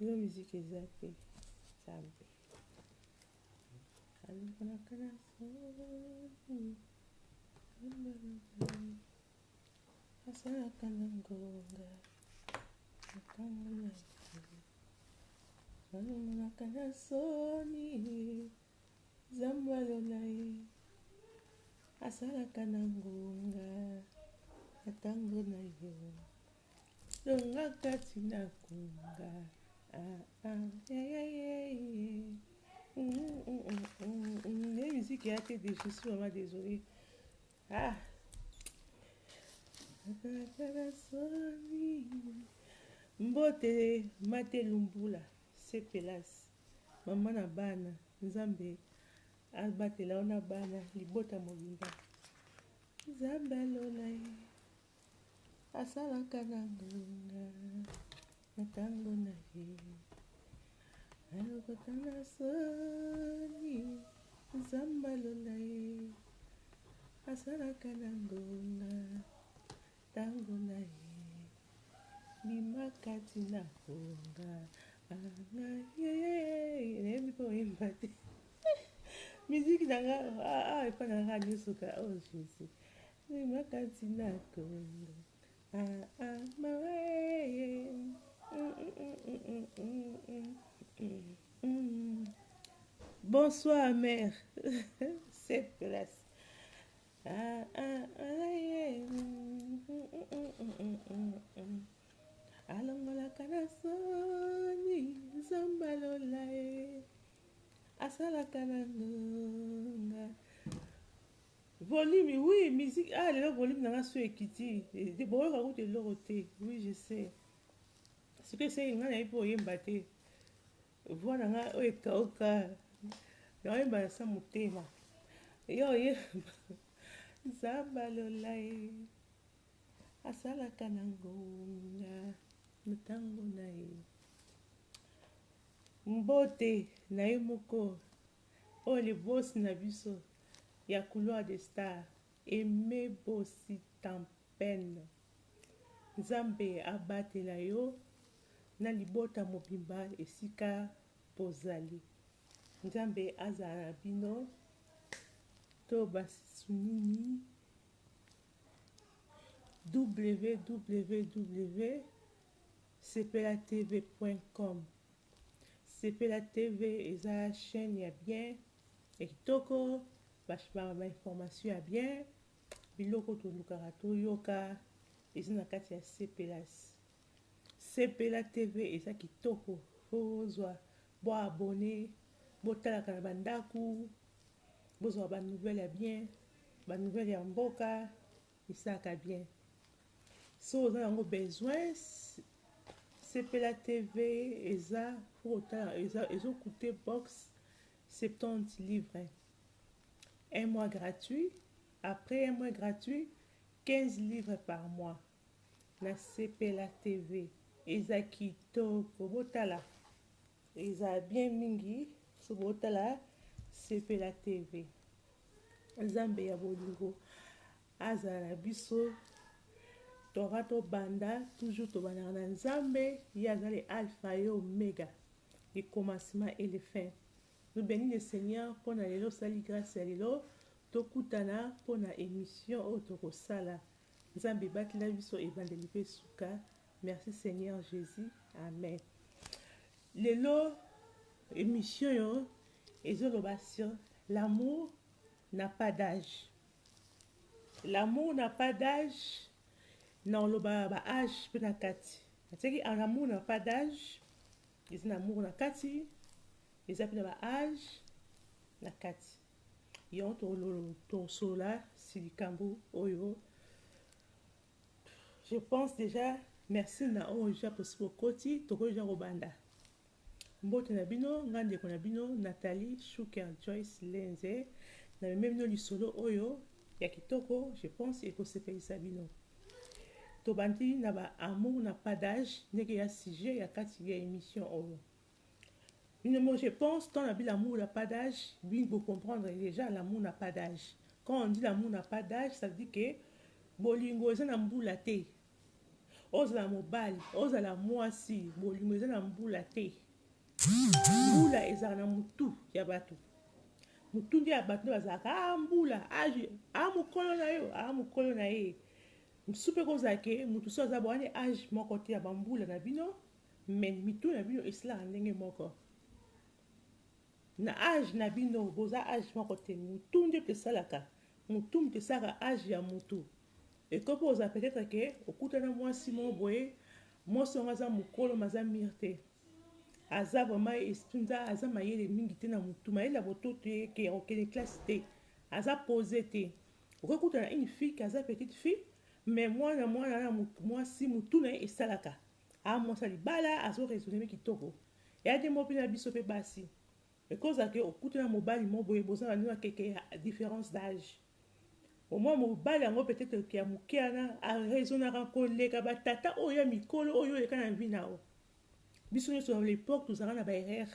La musique est zappée. Zappée. Asalaka na ngonga atango na yo longa kati na kunga la musique a été je suis vraiment désolée. Mbote mate lumbula sepelas mama na bana nzambe abatela ona bana libota mobimba nzambe alola ye asalaka na ngonga na ntango na ye alokota na soni nzambe alola ye asalaka na ngonga ntango na ye bima kati na ngonga nayebi mpo oyemba te musique nanga epa nanga nyonsoka oh jésus makati na ngonga bonsoir mère cette place alongolaka na soni nzambe alola ye asalaka na ngonga volume oui musique lelo volume nanga so ekiti boyoka kuta eloko te oui je sais ce que c'est nga nayebi mpo oyemba te voi nanga oyo ekauka naoyemba na sa motema yo oyemba nzambe alola ye asalaka na ngonga ntango na ye mbote na ye moko oyo libosi na biso ya couloir de star eme bosi tampene nzambe abatela yo na libota mobimba esika bozali nzambe azala na bino to basunini www.sepelatv.com Sepela TV eza chaîne ya bien ya kitoko bainformation ya bien biloko tolukaka toyoka eza na kati ya Sepela TV eza kitoko bozwa bo abone botalaka na bandaku bozwa banouvelle ya bien banouvelle ya mboka esalaka bien so oza yango besoin Sepela TV eza coûté box 70 livres. Un mois gratuit. Après un mois gratuit, 15 livres par mois. Na Sepela TV. Eza kitoko botala. Eza bien mingi. So botala Sepela TV. Nzambe ya bolingo. Azala biso. Torato banda, toujours to banda na nzambe, yazali alpha et omega, le commencement et le fin. Nous bénissons le Seigneur pour na lelo sali grâce à lelo, to kutana pour na émission autoko sala. Nzambe batila biso evangeli pe suka. Merci Seigneur Jésus. Amen. Lelo émission yo ezolobation l'amour n'a pas d'âge. L'amour n'a pas d'âge. Non, le âge peut na kati. C'est que l'amour n'a pas d'âge. Les amour na kati. Les appels na âge na kati. Yon to sola silikambu oyo. Je pense déjà merci na oja possible koti to ko ja robanda. Mbote na bino ngande ko na bino Nathalie Shuker Joyce Lenze na même no lisolo oyo ya kitoko je pense eko sepelisa bino. Tobandi na ba amour n'a pas d'âge neke ya sujet ya kati ya émission oyo. Moi je pense quand on dit l'amour n'a pas d'âge, bien vous comprendre déjà l'amour n'a pas d'âge. Quand on dit l'amour n'a pas d'âge, ça veut dire que bolingo eza na mbula te. ozala mobali ozala mwasi bolingo eza na mbula te. Mbula ezala na mutu ya bato. Mutu ndi ya bato nde bazalaka mbula age mokolo na yo mokolo na ye. Msupe kozala ke mutu so aza bwane age moko te ya bambula na bino, me mitu na bino esilaka ndenge moko. Na age na bino boza age moko te, mutu nde tesalaka. Mutu mte esalaka age ya mutu. Ekopo oza peut-être ke okutana mwasi mo boye, mwasi wango aza mokolo maza mire te. Aza vraiment espinza aza mayele mingi te na mutu, mayele boto te ke okele classe te. Aza posé te. Okutana une fille qui aza petite fille, mais mwana na mwasi mutu na esalaka. Mwasa libala azo raisonner kitoko. Ya de mo pina biso pe basi. Ekoza ke okutana mobali mo boye boza na nwa keke ya différence d'âge. Au moins mobali yango peut-être ke ya mukiana a raisonnera koleka batata oyo mikolo oyo leka na vina o. Biso nyonso à l'époque tozala na ba erreur.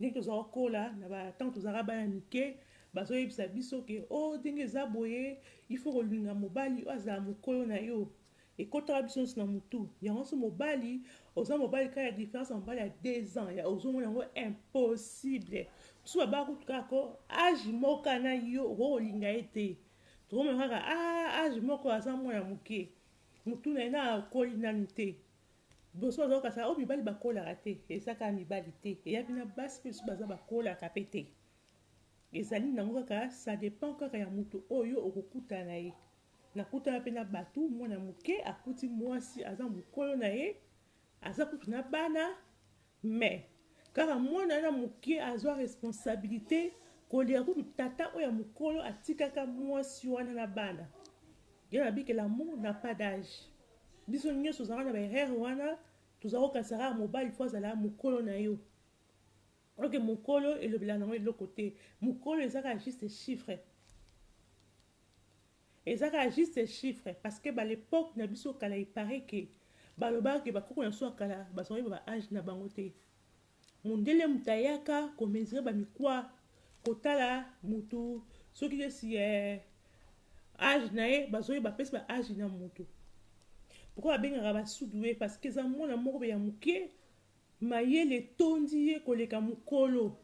Ndenge tozala kola na ba temps tozala ba mike bazoyebisa biso ke ndenge eza boye il faut kolinga mobali azala mokolo na yo. Ekotaka biso nyonso na mutu. Yango so mobali oza mobali ka ya différence mobali ya 2 ans ya ozomona yango impossible. So ba kutuka ko age moka na yo kolinga ete. Tome kaka age moko aza mwana muke. Mutu na ena akoli nanu te. Boso azoka sa mibali bakolaka te. Ezaka mibali te. Eya bina basi pe so baza bakolaka pe te. Ezali nango kaka ça dépend kaka ya mutu oyo okokuta na ye. Nakutana pe na batu mwana muke akuti mwasi aza mokolo na ye. Aza kutu na bana. Mais kaka mwana na muke azwa responsabilité kolia kutu tata oya mokolo atikaka mwasi wana na bana. Yana bi que l'amour n'a pas d'âge. Biso nyonso zanga na ba erreur wana tozako kasara mobali fois azala mokolo na yo. Ok mokolo elobela nango eloko te. Mokolo ezaka juste chiffre. Ezaka juste chiffre parce que ba l'époque na biso kala il paraît que baloba ke bakoko na so kala basongi ba âge na bango te. Mundele mutayaka ko mesure ba mikwa kotala mutu soki esi âge na ye bazoyi bapesi ba âge na mutu. Pourquoi abengaka basudue parce que eza mwana moko ya muke mayele tondi ye koleka mokolo.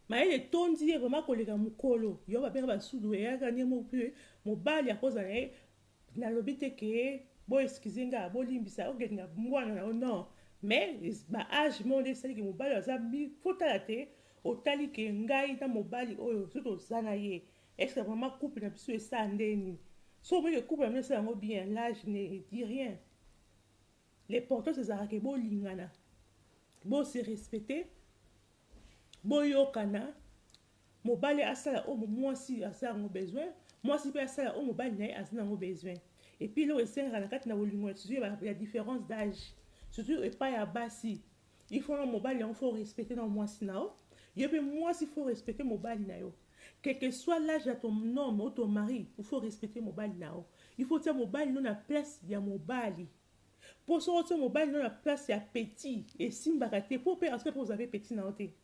Mayele tondi ye vraiment koleka mokolo. Yo babengaka basudue yaka nie mo pe mobali akoza na ye nalobi te ke bo excuse nga bo limbisa ogenga mwana na non. Mais ba âge mo nde sali ke mobali aza mi fotala te otali ke ngai na mobali oyo soto zana ye. Est-ce que vraiment couple na biso esa ndeni? So que couple na biso yango bien, l'âge ne dit rien. L'important c'est ça que bo lingana. Bo se respecter. Bo yokana. Mobali asala o mwasi asala ngo besoin. Mwasi pe asala o mobali na asala ngo besoin. Et puis là esenga na kati na bolingo il y a différence d'âge. Surtout et pas ya basi. Il faut mobali il faut respecter dans mwasi na o. Il y a mwasi il faut respecter mobali na yo. Quel que soit l'âge de ton homme ou ton mari, il faut respecter mobali nao. Il faut dire mobali non la place ya mobali. Pour sortir mobali non la place ya petit et simbakate pour parce que vous avez petit naoté.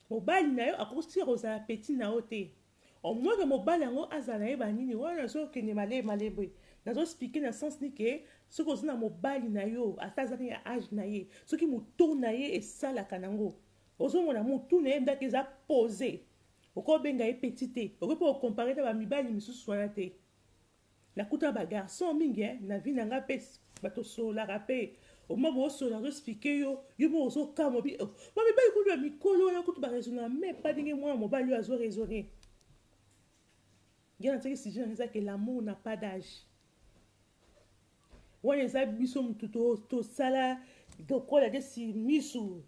Mobali nao à cause de vous avez petit naoté. Au moins que mobali ngo azala ba nini wana so ke ne malebe. Nazo expliquer dans sens ni que ce que na mobali na yo atazani ya âge na ye, ce qui mu tourna ye et ça la kanango. Ozo mona mu tourna ye ndaki za poser. Oko benga ye petite, oko po comparer na ba mibali misusu wana te. Na kuta ba garçon mingi na vie na nga pe bato sola rapé. O mo bo sola zo expliquer yo mo zo kamo bi. Ba mibali ku ba mikolo na kutu ba raisonner mais pas dingue moi mobali azo raisonner. Bien entendu si je dis que l'amour n'a pas d'âge. Wana eza biso mutu to sala dokola de si misu.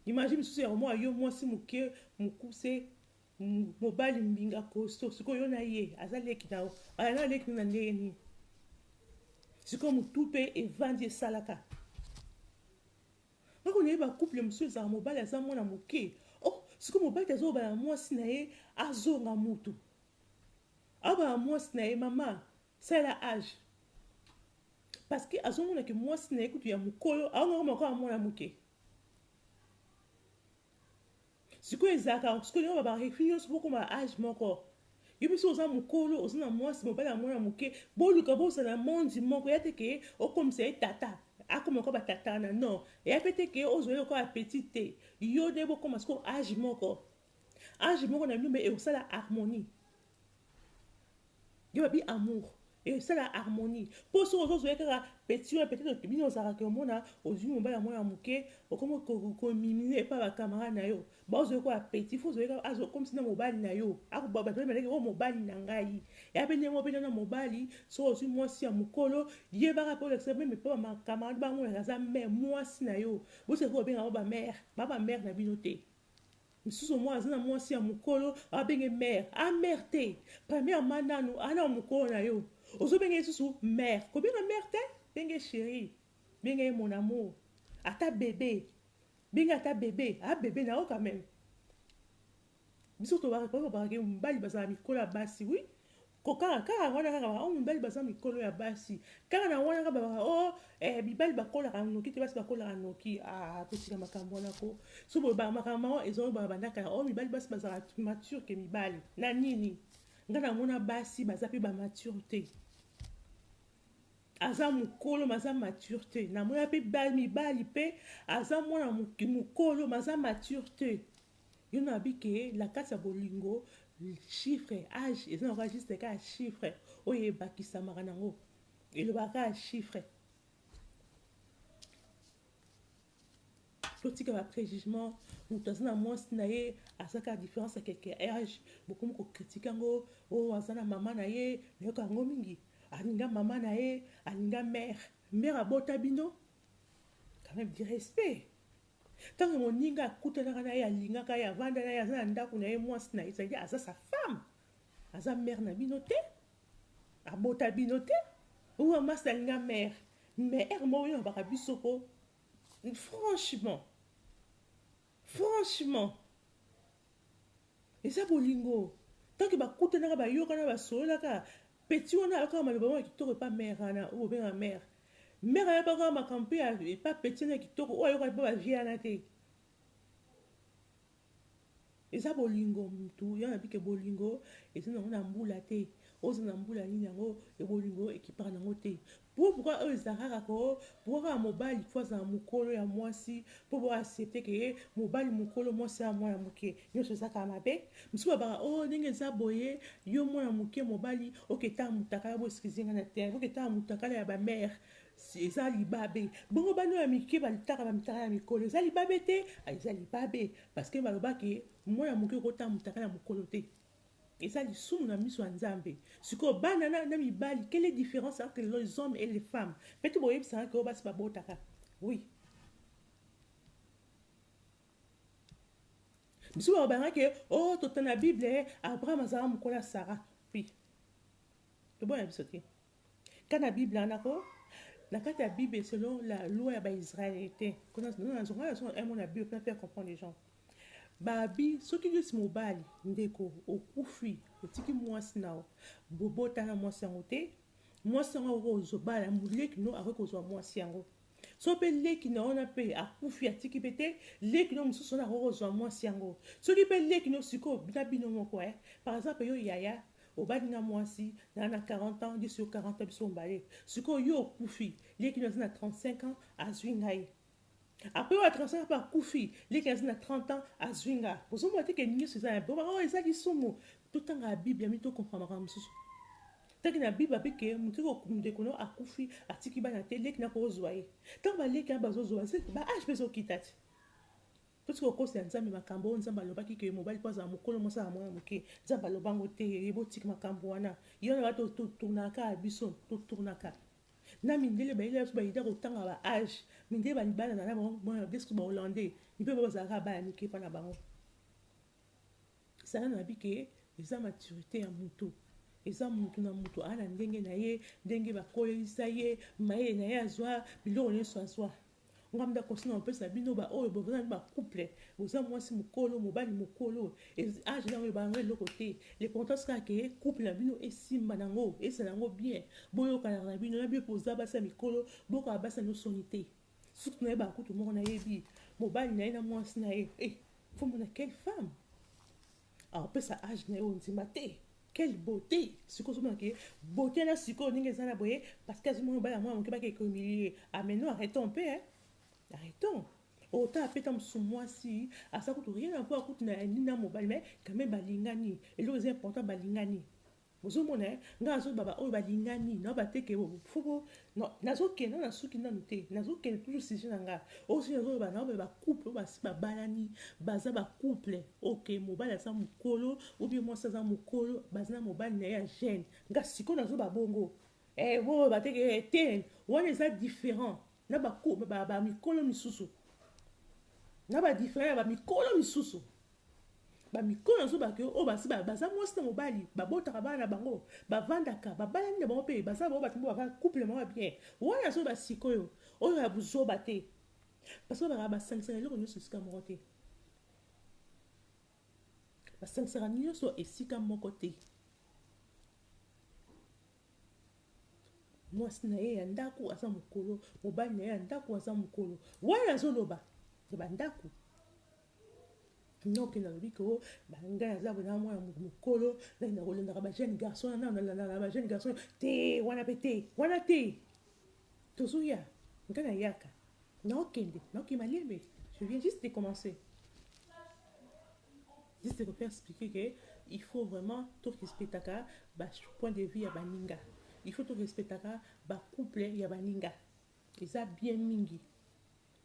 Imagine misusu ya moi yo mwasi muke mukuse mobali mbinga kosto siko yo na ye azaleki na ana leki na ndeni siko mutu pe evandi salaka bako ne ba couple monsieur za mobali aza mwana muke siko mobali azo ba mwasi na ye azonga mutu aba mwasi na ye mama c'est la âge parce que azomona ke mwasi na ye kutu ya mukolo aonga moko mwana muke. Si vous avez un âge moko Yo biso oza mokolo oza na mwasi mobali ya mwana moke boluka bozala mondi moko ya te ke okomisa ye tata akoma ko batata na non ya pe te ke ozweli ko appétit te yo de bokoma siko age moko na bino me ekosala harmonie yo babi amour esala harmonie mpo soki ozozwa kaka petit oyo peut-être bino ozalaka omona ozwi mobali ya mwana moke okoma komimine epa bacamarade na yo bazwi ko appétit fo ozweli kaka azokomisi na mobali na yo bato baleki oyo mobali na ngai ya pe ndenge mpe na mobali soki ozwi mwasi ya mokolo yebaka mpe olekisa meme mpe bamacamarade bango aza mare mwasi na yo boseki obenga bamare na bino te misusu mwa aza na mwasi ya mokolo abenge mare amare te première mananu ana mokolo na yo ozobenge lisusu mare kobenga mare te benge chéri benge mon amour ata bébé benge ata bébé bébé na yo quand même biso tobakake mobali bazala mikolo ya basi wi kaka wana kaka mibali baza mikolo ya basi kaka na wana kaka babaka mibali bakolaka noki te basi bakolaka noki totika makambo wana ko so makambo ezongo babandaka mibali basi bazala mature ke mibali na nini nga namona basi baza mpe bamature te aza mokolo maza mature te namona mpe mibali mpe aza mwana mokolo maza mature te yo nabi ke la kati ya bolingo chiffre age eza na juste kaka chiffre oyo ebakisamaka nango elobaka kaka chiffre totika bapréjugement moto aza na mwasi na ye aza kaka différence ya quelque age bokomi kokritike yango oyo aza na mama na ye nayoka yango mingi alinga mama na ye alinga mare abota bino quand même du respect ntango moninga akutanaka na ye alingaka ye avanda na ye aza na ndako na ye mwasi na ye ezali aza sa femme aza mare na bino te abota bino te oyo mwasi alinga mare moko oyo abaka biso po franchement eza bolingo ntango bakutanaka bayokana basololaka petit wana ayokaka maloba moko ya kitoko epa mare wana oyo obenga mare ayebaka makambo mpe epa petit wana ya kitoko oyo ayokaka mpe bavie wana te eza bolingo mutu ya nabike bolingo eza nango na mbula te oza na mbula nini yango bolingo ekipaka nango te po pourquoi oyo ezalaka kaka pourquoi mobali fo azala mokolo ya mwasi mpo boaccepte ke mobali mokolo mwasi ya mwana moke nyonso ezaka mabe mosusu babaka ndenge eza boye yo mwana moke mobali oketaka motakala boeskizinga na terre oketaka motakala ya bamare eza libabe bongo bano ya mike balitaka bamitakala ya mikolo eza libabe te eza libabe parce que balobaki mwana moke okotaka motakala ya mokolo te eza lisumu na miso ya nzambe sikoyo bana na mibali quelle est différence entre les hommes et les femmes pete boyebisaka ke oyo basi babotaka oui biso babangaki tota na bible abraham azala mokolo ya sara pi tobona biso te ka na bible anako na kati ya bible selon la loi ya baisraélité nazonga bible mpona faire comprendre les gens babi soki nyonso mobali ndeko okufi otiki mwasi nao bobotana mwasi yango te mwasi yango akoki kozobala leki no akoki kozwa mwasi yango so mpe leki na wana mpe akufi atiki mpe te leki no mosusu wana akoki kozwa mwasi yango soki mpe leki no sikoyo na bino moko par exemple yo yaya obalinga mwasi na 40 ans biso 40 ans biso mbale sikoyo yo okufi leki no aza na 35 ans azwi ngai après oyo 35 ans akufi leki aza na 30 ans azwi nga ozomona te ke nyonso eza ya eza lisumu totanga ya bible yami tokomprendre makambo mosusu tangi na bible apeke ndeko no akufi atiki bana te leki nakozwa ye ntango baleki wana bazozwa baage mpe ezokita te totika okosi ya nzambe makambo oyo nzambe alobaki ke mobali mpo azala mokolo mosala mwana moke nzambe alobango te ebotika makambo wana yo na bato totournaka ya biso totournaka na mindele bayela biso bayida kotanga baage mindele balibana na bango deske bahollandais mpe bazalaka baya mike mpa na bango sala na bike eza maturité ya motu eza motu na motu ana ndenge na ye ndenge bakolelisa ye mayele na ye azwa biloko nyonso azwa ngamda kosina opesa bino oyo bozali bacouple boza mwasi mokolo mobali mokolo age nango ebanga eloko te l'importance kaka ke couple na bino esimba nango esala yango bien boyokanaka na bino na bino poza basi ya mikolo bokoka basi na nyonsoni te surtout nayeba kutu moko nayebi mobali na ye na mwasi na ye fomona quelle femme opesa age na ye ondima te Quelle beauté! Ce que je beauté là, ce qu'on est là, parce que moi, on va humilier. Ah, mais non, arrêtons un peu, hein. Arrêtons. Autant après, tant sur moi, si, à ça coûte rien à voir, coûte na nina mobile, mais quand même, balingani. Et là, c'est important, balingani. Ozomona nga azobaba oyo balingani na bateke foko no nazokende na suki nanu te nazokende toujours sujet na nga osi nazoyeba na oyo bacouple oyo basi babalani baza bacouple ok mobali aza mokolo obi mwasi aza mokolo baza na mobali na ye ya jeune nga sikoyo nazoba bongo oyo bateke te wana eza différent na bamikolo misusu na badifferent ya bamikolo misusu bamikolo nazobaki oyo basi baza mwasi na mobali babotaka bana na bango bavandaka babalani na bango mpe baza bango bato baka couple moko bien wana azoyeba sikoyo oyo ya buzoba te parce que baka basangisaka eloko nyonso esika moko te basangisaka nyonso esika moko te mwasi na ye ya ndako aza mokolo mobali na ye ya ndako aza mokolo wana azoloba ya bandako noke nalobi ko ngai naza bona mwana mokolo ngai nakolendaka bajeune garçon na bajeune garçon te wana mpe te wana te tozoya ngai nayaka naokende naokima lembe je viens juste de commencer juste de faire expliquer que il faut vraiment tout respectaka point de vue ya baninga il faut tout respectaka couple ya baninga eza bien mingi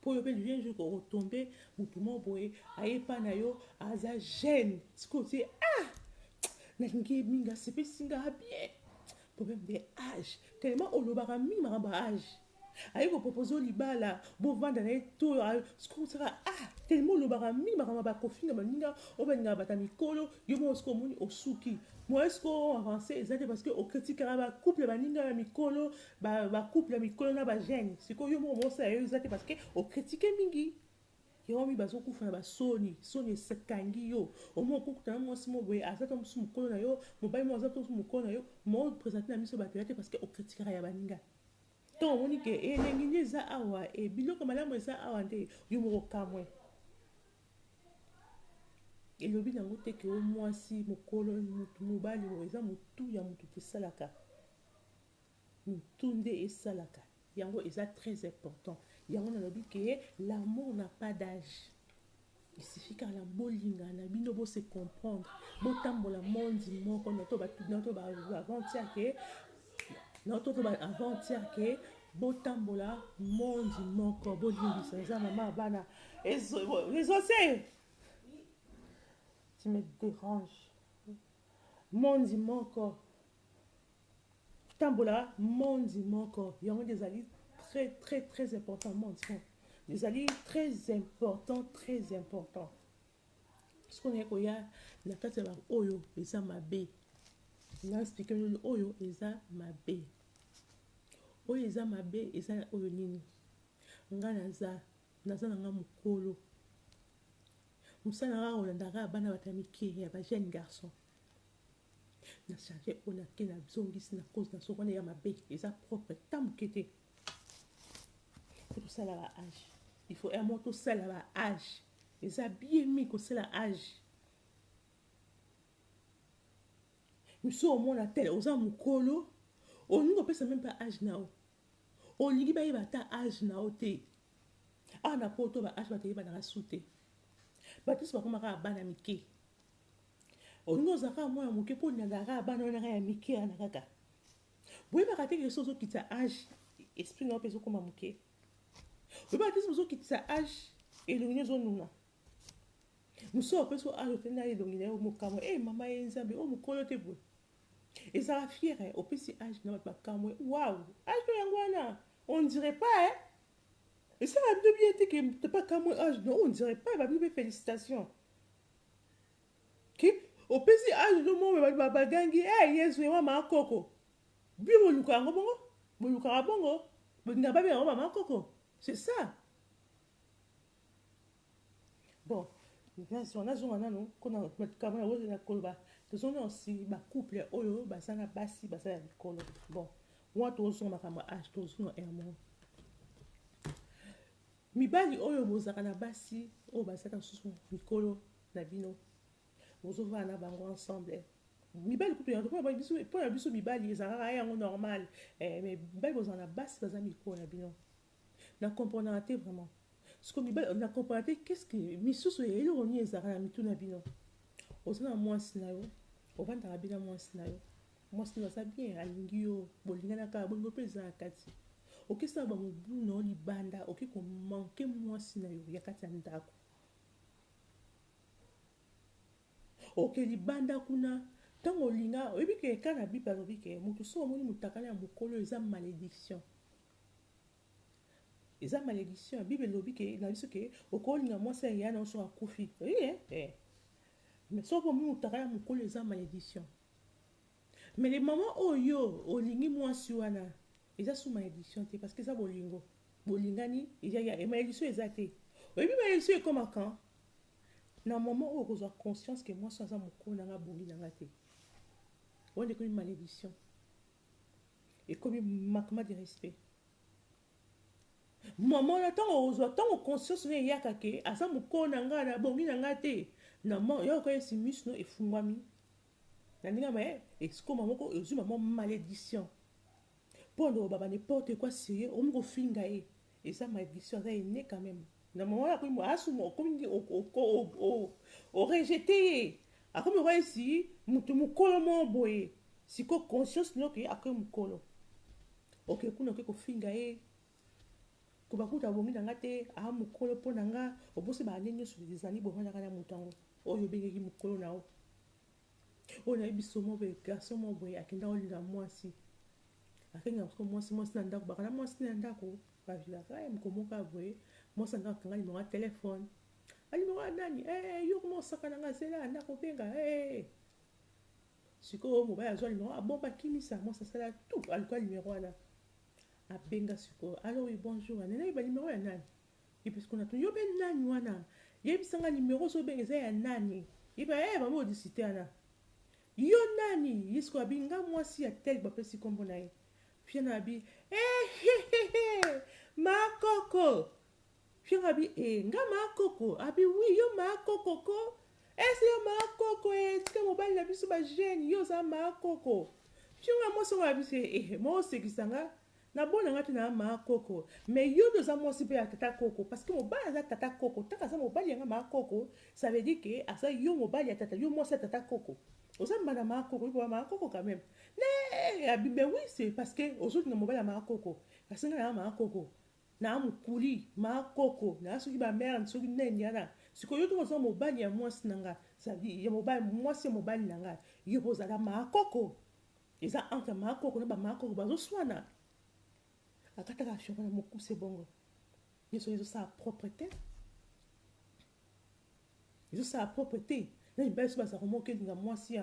po yo mpe lien jour kotombe motu mo boye ayepa na yo aza jeune sikoyo te nalingi mingi asepesi nga bien problème de âge tellement olobaka mingi makambo ya âge aye kopropose o libala bovanda na ye to sikoyo osaka tellement olobaka mingi makambo bakofinga baninga oyo balingaka bata mikolo yo mo sikoyo omoni osuki moi sikoyo avance eza te parce que okritikaka bacouple baninga ya mikolo bacouple ya mikolo na bagene sikoyo yo moko mosala yo eza te parce que okritike mingi yango mi bazokufa na basoni soni esekangi yo omo okokutana mwasi mo boye aza to mosusu mokolo na yo mobali mo aza to mosusu mokolo na yo mo présente na miso bato ya te parce que okritikaka ya baninga to omoni ke elengi nde eza awa biloko malamu eza awa nde yo moko kamwe elobi nango te ke o mwasi mokolo motu mobali eza motu ya motu esalaka motu nde esalaka yango eza très important yango nalobi ke l'amour n'a pas d'âge il suffit kaka na bolinga na bino bose comprendre botambola mondi moko nato avant-hier ke botambola mondi moko bolimbisa eza mama bana ezose tu me déranges mondi moko tambola mondi moko yango ezali très très très important mondi moko ezali très important soki onaye koya na kati ya baoyo eza mabe na explike nini oyo eza mabe oyo eza mabe eza oyo nini nga naza nanga mokolo mosala nga olandaka bana bata mike ya bajeune garçon na charge oyo nake nazongisi na cause na soko wana ya mabe eza propre ta moke te po tosala ba age il faut emo tosala ba age eza bien mi kosala age miso omona tele oza mokolo olingi opesa même pas age na yo olingi bayeba ata age na yo te awa na poto ba age bateyebanaka su te bato nyonso bakomaka bana mike olingi ozalaka mwana moke mpo olinaka bana onaka ya mike wana kaka boyebaka te keso ozokitisa age esprit na yo mpe ezokoma moke oyebaka te so ozokitisa age elongi ezonuna mosu opesa age otenda elongi na yo mokamwe mama ye nzambe o mokolo te boye ezala fiere opesi age na bato bakamwe waw age yango wana on dirait pas esala bino bien te ke te pas kamwe age no on dirait pas babino mpe félicitation ke opesi age no mo bagangi yesu ye mama akoko bino boluka yango bongo bolukaka bongo bolinga babe yango mama akoko c'est ça bon nazonga nano kona makambo yango na koloba tozomona aussi bacouple oyo baza na basi baza ya likolo bon wana tozonga makambo age tozonga ermo mibali oyo bozaka na basi oyo bazaka mosusu mikolo na bino bozovana na bango ensemble mibali kutu yango mpo na biso mibali ezalaka yango normal mais mibali bozala na basi baza mikolo na bino na comprendre te vraiment siko mibali na comprendre te qu'est-ce que misusu eloko nini ezalaka na mitu na bino oza na mwasi na yo ovandaka bina mwasi na yo mwasi na yo aza bien alingi yo bolinganaka bolingo mpe eza na kati okesala bamobu na yo libanda oke komanke mwasi na yo ya kati ya ndako oke libanda kuna ntango olinga oyebi ke eka na bible alobi ke moto so omoni motakala ya mokolo eza malédiction eza malédiction bible elobi ke na biso ke okolinga mwasi ya ya na oso akufi mais so omoni motakala ya mokolo eza malédiction mais le mama oyo olingi mwasi wana eza sous malédiction te parce que eza bolingo bolingani malédiction eza te oyebi malédiction ekoma quand na moment oyo okozwa conscience ke mwasi aza mokolo nanga bongi nanga te wana ekomi malédiction ekomi manquement de respect moment wana ntango ozwa ntango conscience no eyaka ke aza mokolo na nga na bongi nanga te na yo okoyesi miso no efungwami na ndenge ma esikoma moko ezwi mama malédiction mpo ndo baba n'importe quoi sérieux omi kofinga ye eza malédiction aza ene quand même na mama akomi asuma okomi orejete ye akomi okoyesi moto mokolo mo boye siko conscience noke akomi mokolo oke kuna oke kofinga ye kobakuta bongi na nga te aa mokolo mpo na nga obosi bande nyonso ezali bovandaka na moto yango oyo obengeki mokolo na yo oyo nayebi somo boye garçon mo boye akenda olinga mwasi akenga mwasi na ndako bakana mwasi na ndako bavilaka ye mokomoka boye mwasi na ndako akanga nimero ya telefone alimero ya nani yo koma osaka na nga zela ndako benga sikoyo mobali azwa nimero abomba kimisa mwasi asala tout alikuwa nimero wana abenga sikoyo alors oui bonjour nayebi nimero ya nani epuisque on atuni yo be nani wana yebisanga nimero so benga eza ya nani yeba bamo odisite wana yo nani yesko abi nga mwasi ya tel bapesi kombo na ye fiana abi makoko fiana abi nga makoko abi oui yo makoko ko ese yo makoko tika mobali na biso ba jeune yo za makoko fiana mwasi ngo abi se mo sekisanga na bona ngati na makoko mais yo doza mwasi pe ya tata koko parce que mobali aza tata koko taka za mobali yanga makoko ça veut dire que asa yo mobali ya tata yo mwasi ya tata koko ozamba na makoko ipo makoko quand même mais oui c'est parce que aujourd'hui na mobali ya makoko kasi nga na makoko na mukuli makoko na soki ba mère soki neni yana sikoyo to oza mobali ya mwasi nanga ça dit ya mobali mwasi ya mobali nanga yo bozala makoko eza entre makoko na ba makoko bazoswana akataka shoko na mokuse bongo yeso sa propreté yeso sa propreté na mibali so baza komoke linga mwasi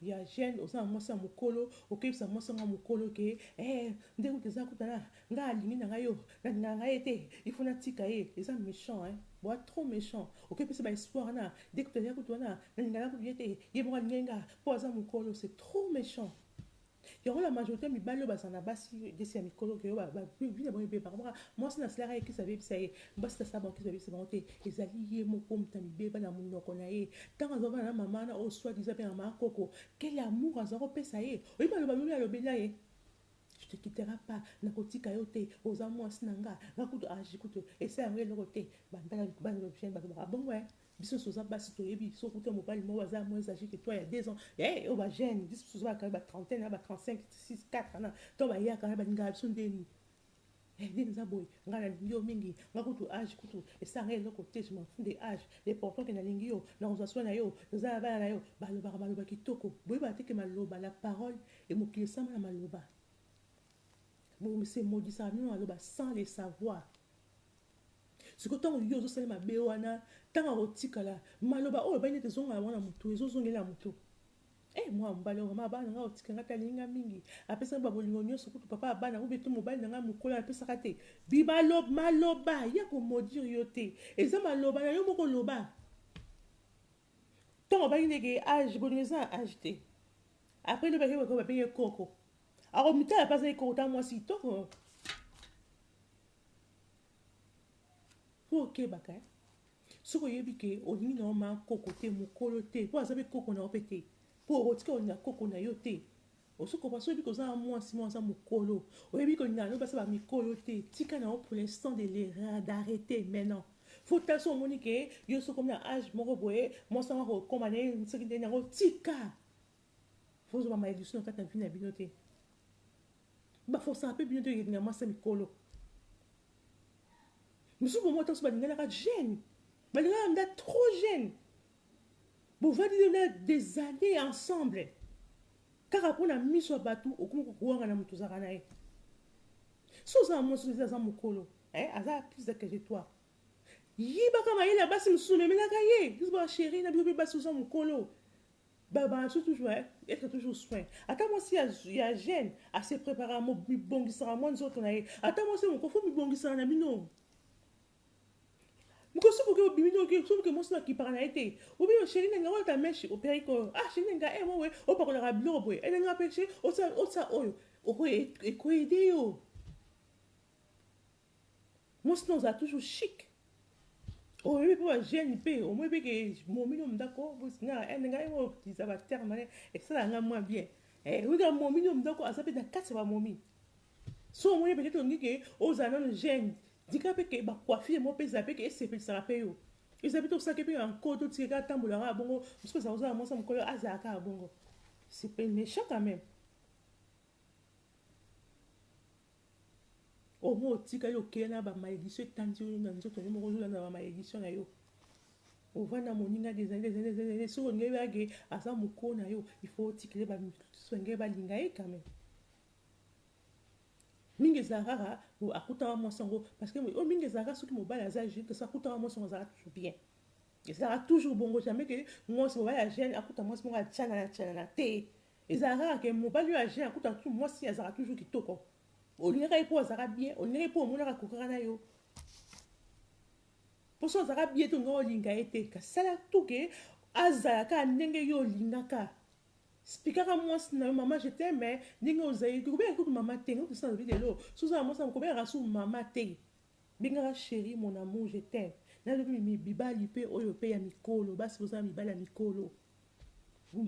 ya jeune oza mwasi ya mokolo okebisa mwasi nga mokolo ke ndenge teza kutana nga alingi na ngai yo nalinga ngai te il faut natika ye eza méchant boa trop méchant okebisa ba espoir na dès que teza kutana nalinga na kuye te ye moko alingi nga po aza mokolo c'est trop méchant yango la majorité mibali oyo bazala na basi desi ya mikolo ke bina bango ebeba mwasi nasilaka yekisa bebisa ye basi nasala bango kisa bebisa bango te ezali ye moko moto ya mibeba na monoko na ye ntango azobana na mama na oyo swadiza mpe na makoko quel amour aza kopesa ye oyebi aloba mimi alobeli na ye je te quittera pas nakotika yo te oza mwasi na nga ngakutu agi kutu esa yango eloko te bandala bana bapene bazobaka bongo biso soza basi toyebi so kuta mobali moko aza moins âgé que toi il y a 2 ans oyo bagene biso soza bakanga ba30 ba 35 6 4 ana to bayaka na balingaka biso ndeni ndeni eza boye nga nalingi yo mingi nga kutu age kutu esanga eloko te je m'en fous de age l'important ke nalingi yo nakozwa soin na yo naza na bana na yo balobaka maloba kitoko boyeba te ke maloba la parole emokili esama na maloba c'est maudissant bino maloba sans le savoir siko ntango yo ozosala mabe wana ntango akotikala maloba oyo bayini ete ezongala wana motu ezozongela motu mwa mobali oyo mama bana nga otika nga talinga mingi apesaka babolingo nyonso kutu papa abana obe to mobali na nga mokolo apesaka te maloba ya komodire yo te eza maloba na yo moko loba ntango bayini eke age bolingo eza na age te apres lobaki weko babenge koko akomitala pasaki koko ta mwasi kitoko po okebaka soki oyebi ke olingi na yo makoko te mokolo te po aza mpe koko na yo mpe te pour otika olinga koko na yo te osokopa soyebi kozala mwasi mwa aza mokolo oyebi kolinga no basa bamikolo te tika na yo pour l'instant d'arrêter maintenant faut tala so omoni ke yo sokomi na age moko boye mwasi anga kokoma na ye soki ndeni yango tika fozwa bamalédiction na kati na vi na bino te bafosaka mpe bino te kolinga mwasi ya mikolo mosusu bomo ata so balinganaka jeune balingaka nda trop jeune bovandi des années ensemble kaka mpona miso ya bato okomi kokowanga na moto ozalaka na ye so ozala mwasi ozi aza mokolo aza plus de que toi yibaka mayele ya basi mosusu omemelaka ye biso basheri na biso mpe basi oza mokolo babanso toujours être toujours soin ata mwasi ya jeune ase prépara mibongisaka mwa nzoto na ye ata mwasi moko fo mibongisaka na bino mokosi boke obimi noki soki mwasi nakipaka na ye te obi sheri nenga oyo ta meshe operiko sheri nenga mowe opakolaka biloko boye enenga peshe otsa oyo ekoyede yo mwasi na ozala toujours chic oyebi mpe bagene mpe omoi mpeke momino ndako nenga mo otiliza baterme esalanga mwa bien wika momino ndako aza mpe na kati ya bamomi so omoni peut-être ongi ke ozala nano gene dika mpe ke bacoiffure mo mpe eza mpe ke esepelisaka mpe yo eza mpe tosaki mpe yanko totikaka atambolaka bongo mosuku eza kozala mwasi mokolo azalaka ya bongo c'est pe méchant quand même omo otikali okeye na bamalédiction etandi oyo na nzoto nde moko ozolanda bamalédiction na yo ovanda moninga des années soki olingai bayage aza mokolo na yo il faut otikele baswenge balinga ye quand même mingi ezalaka kaka akutaka mwasi yango parce que oyo mingi ezalaka soki mobali aza jeune kasi akutaka mwasi yango azalaka toujours bien ezalaka toujours bongo jamais ke mwasi mobali ya jeune akuta mwasi moko atianana te ezalaka kaka ke mobali oyo ya jeune akuta mwasi azalaka toujours kitoko olingaka ye mpo azalaka bien olingaka ye mpo omonaka kokaka na yo mposo azalaka bien te olinga olinga ye te kasi sala tuke azalaka ndenge yo olingaka spikaka mwasi na yo mama je t'aime ndenge ozali kobengaka kutu mama te nga kosala lobi lelo sozala mwasi kobengaka su mama te bengaka chéri mon amour je t'aime nalobi mibali mpe oyo mpe ya mikolo basi bozala mibali ya mikolo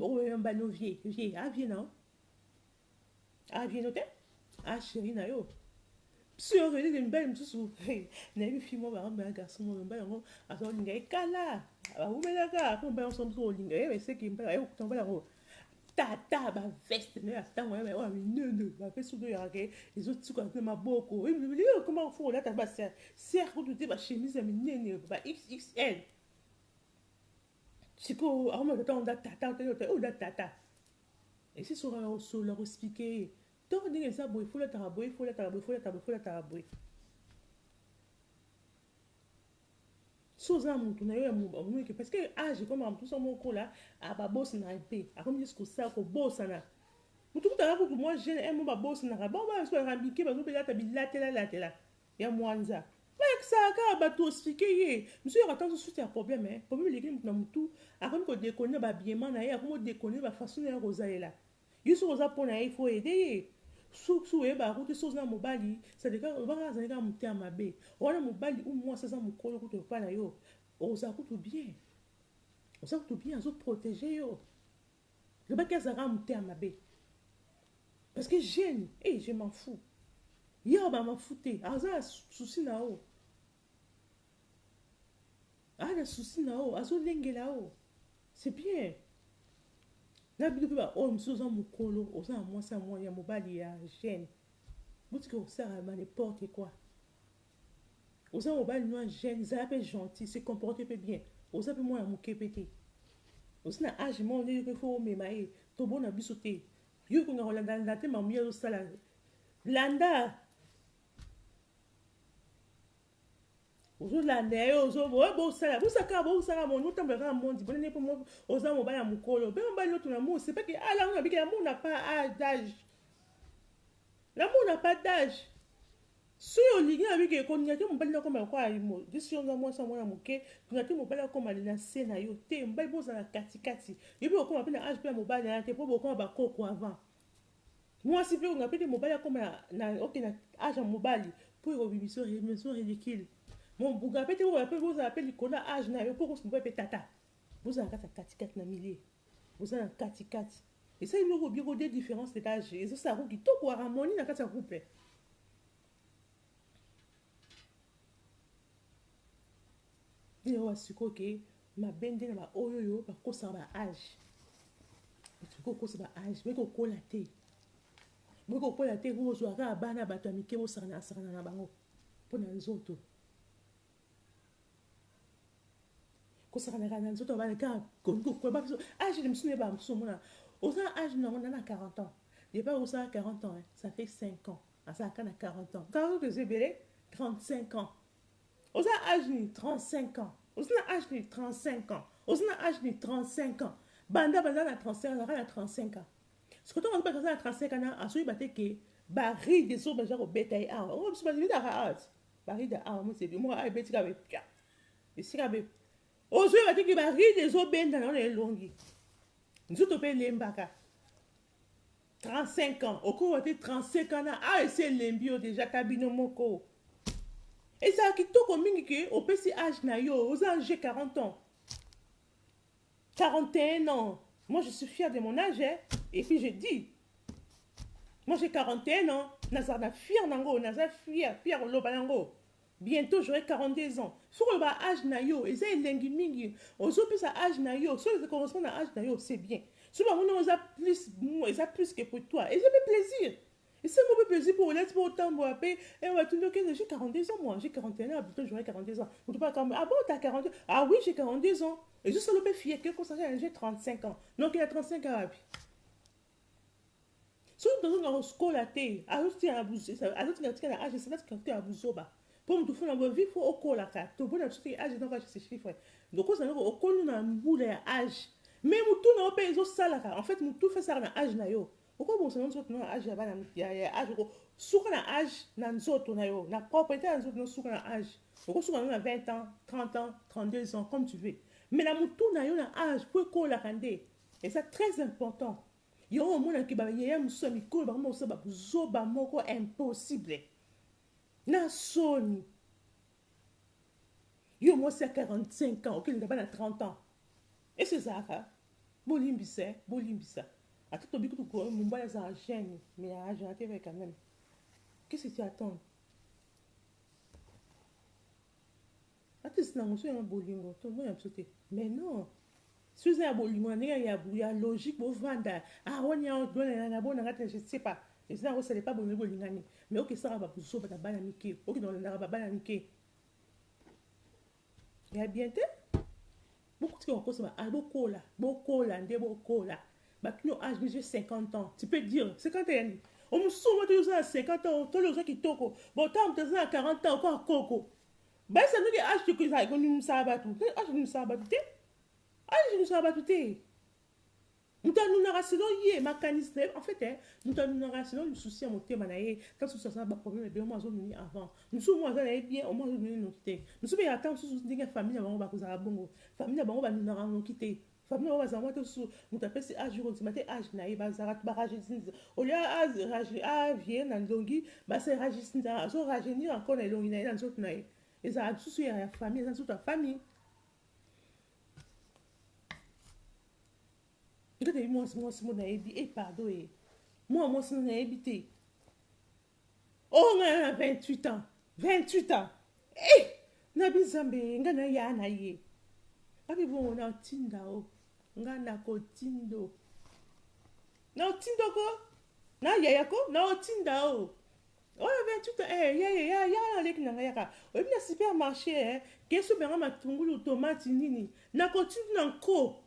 oyo mbano vie avie na avie no te chéri na yo si orelie mibali mosusu nayebi fi mo baramba ya garçon mo mibali yango azolinga ekala bawumelaka mpo mobali yango mosusu olinga eseki mbali okuta mbali yango tata baveste na atango oyo minene baveste oyo oyaka ezotika mpe maboko koma fo olata baser kutu te bachemise ya minene ba xxl sikoyo akomaka tata onda tata oyo da tata esi soka osola koexplike ntango ndenge eza boye folataka boye folataka boye so oza motu na yo ya moke parce que age ekomaka motu so mokola babosana mpe akomi juste kosala kobosana motu kutaka kutu mwa jeune mo babosanaka basoka mike bazobelata bilatelatela ya mwanza bayekisaka kaka bato ospike ye mosu yoka ntango sosuti ya problème eleki motu na motu akomi kodekone babiema na ye akomi odekone bafason na ye kozalela ye soki oza mpo na ye ifo ede ye soki oyeba kuti soki na mobali obaka azali kaka mote ya mabe wana mobali umwasi aza mokolo kutu epa na yo oza kutu bien azoprotege yo lobaki azalaka mote ya mabe parce que jeune je m'en fous ya bamafu te aza susi na o ana susi na o azolengela o c'est bien na bino mpe baoyo mosusu oza mokolo oza na mwasi ya mobali ya jeune botiki osala ba n'importe quoi oza mobali no ya jeune ezala mpe gentil se comporte mpe bien oza mpe mwana moke mpe te oza na age moko ndenge mpe fo omema ye tobona biso te yo konga kolanda te mamuya azosala landa ozolanda ye bosaka mono otambola kaka mondi bonene mpo oza mobali ya mokolo mpe mobali oto na mo sepaki alango na bike l'amour n'a pas d'âge l'amour n'a pas d'âge soki olingi na bike koninga te mobali nakoma yakoa disi oza mwasi ya mwana moke koninga te mobali akoma na se na yo te mobali bozala katikati yo mpe okoma mpe na age mpe ya mobali na te mpo bokoma bakoko avant mwasi mpe olinga mpe te mobali akoma na age ya mobali mpo ekobimisa maison ridicule mobuka mpe te mpe bozala mpe likolo ya age na yo mpo kosimba mpe tata bozala kati ya katikati na milie vous avez un kati-kati. Et ça, il y a des différences d'âge. Et ça, ça qui tout quoi harmonie dans le couple. Il y a ce que ma bende na ba oyoyo ba kosa ba âge. Tu ko kosa ba âge, mais ko kola te. Mais ko kola te ko zo ka bana ba to amike bo sarana na bango. Pona nzoto. Ko sarana na nzoto ba ka ko ba âge de msune ba msumuna. Aux âge non on a 40 ans. Il pas aux 40 ans, hein. Ça fait 5 ans. À ça quand a 40 ans. Quand que j'ai belé 35 ans. Aux âge ni 35 ans. Aux âge ni 35 ans. Aux âge ni 35 ans. Banda na 35 ans, na 35 ans. Ce que tu as dit à 35 ans, à ce que tu bari des autres gens au bétail ah oh c'est pas dit à bari de ah moi c'est bien moi ai beti ka be pia. Et si ka be au ce que tu bari des autres ben dans les longues. Nous te paye l'embaka. 35 ans, au cours de 35 ans, ah, c'est l'embio déjà, cabine moko. Et ça, qui tout comme au PCH, aux âges 40 ans, 41 ans. Moi, je suis fière de mon âge, hein? Et puis je dis, moi j'ai 41 ans, Nazar fière nango, Nazar fière au lobanango. Bientôt j'aurai 42 ans. Sur le bas âge nayo, et c'est l'engi mingi. Aux autres âge nayo, sur les correspondants à âge nayo, c'est bien. Souvent, on a plus que pour toi. Et ça fait plaisir. Et c'est un peu plaisir pour l'être, pour autant, pour appeler. Et on va tout dire que j'ai 42 ans, moi. J'ai 41 ans, plutôt j'aurai 42 ans. On ne peut pas comme, ah bon, t'as 42 ans? Ah oui, j'ai 42 ans. Et juste le peu fier, quelque chose, j'ai 35 ans. Donc, il a 35 ans. Si on a un score à thé, à l'autre, il y a un bousé, à l'autre, il y a un âge, c'est là qu'il y a un bousé. Pour me faire un vie, il faut au col à quatre. Pour me faire un âge, donc, c'est chiffre. Donc, on a un col, on a un boule à âge. Mais mutu na ope ezo salaka en fait mutu fait ça na âge na yo oko bon c'est nzoto na âge ya bana ya âge ko suka na âge na nzoto na yo na propriété na nzoto na suka na âge oko suka na 20 ans 30 ans 32 ans comme tu veux mais na mutu na yo na âge pour ko la kande et c'est très important yo au moins ki ba ya muso mi ko ba mo so ba zo ba moko impossible na soni yo moi c'est 45 ans ok na ba na 30 ans et c'est ça hein bolimbisa bolimbisa ata tobi kutu ko mumba za jeune mais à janté quand même qu'est-ce que tu attends ata sina ngoso ya bolingo to mo ya psote mais non si ça bolingo ne ya logique bo vanda ah on ya dona na bona ngata je sais pas et ça ça n'est pas bolingo lingani mais ok ça va pour so ba bana mike ok dans na ba bana mike ya bien te beaucoup de choses à beaucoup là ndé beaucoup là bah tu as âge j'ai 50 ans tu peux dire 50 ans on me souvent tu as 50 ans tous les gens qui toko bon tant tu as 40 ans encore coco bah ça nous dit âge que ça qu'on nous sabat tout âge nous sabat tout âge nous sabat tout nous t'avons rationné hier mécanisme en fait nous t'avons rationné le souci à monter manaïe quand ce soit pas problème bien moi zone avant nous sommes moi ça bien au moins nous nous quitter nous sommes attendre sous une famille avant ba kozala bongo famille avant ba nous na quitter famille on va ça moi tout sous nous taper c'est âge jour matin âge naïe ba zarat ba rajisine au lieu à vient dans longi ba c'est rajisine ça so rajeunir encore les longi dans autre naïe et ça sous la famille dans toute famille. Moi, on a dit, pardon, moi, on a habité. Oh, on a 28 ans. 28 ans. Eh, Nabi Zambe, on a yana ye. Abi bon, on a tinda o. On a ko tindo. Na tindo ko? Na yaya ko? Na tinda o. Oh, 28 ans. Eh, ya, lek na yaka. O bi na supermarché, qu'est-ce que ben ma tungulu tomate nini? Na ko tindo ko.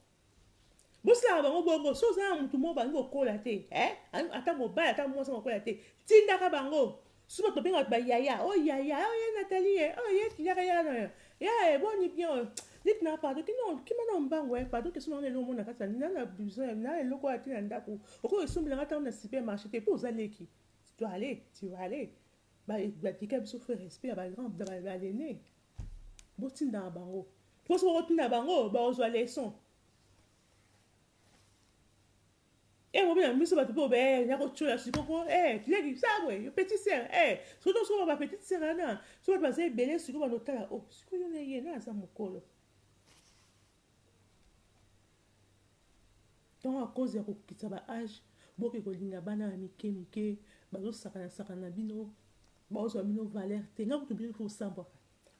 Bosla bango bongo so za mutu mo bango kola te ata mobile ata mo so kola te tinda ka bango suba to benga ba yaya oh yaya Nathalie oh ye yaya ya ya bon ni bien dit na pardon ki non ki mana mbango pardon que sono le mona kata na na besoin na le ko ati na ndako oko esumbi na ta na supermarché te pour aller qui tu vas aller ba tika biso faire respect ba grand ba l'aîné bo tinda bango ko so tinda bango ba ozo leçon. Eh, on vient à tu peux ben, il y a autre chose, tu comprends? Eh, tu l'as dit ça, ouais, petit sœur, surtout sur ma petite sœur, là, sur le passé, belé, sur ma note là, oh, ce que y'en a y là, ça me colle. tant à cause ya kokitisa ba âge boke kolinga bana ya mike mike bazosakana bino bazwa bino valeur te nga kutu bino kosambwaka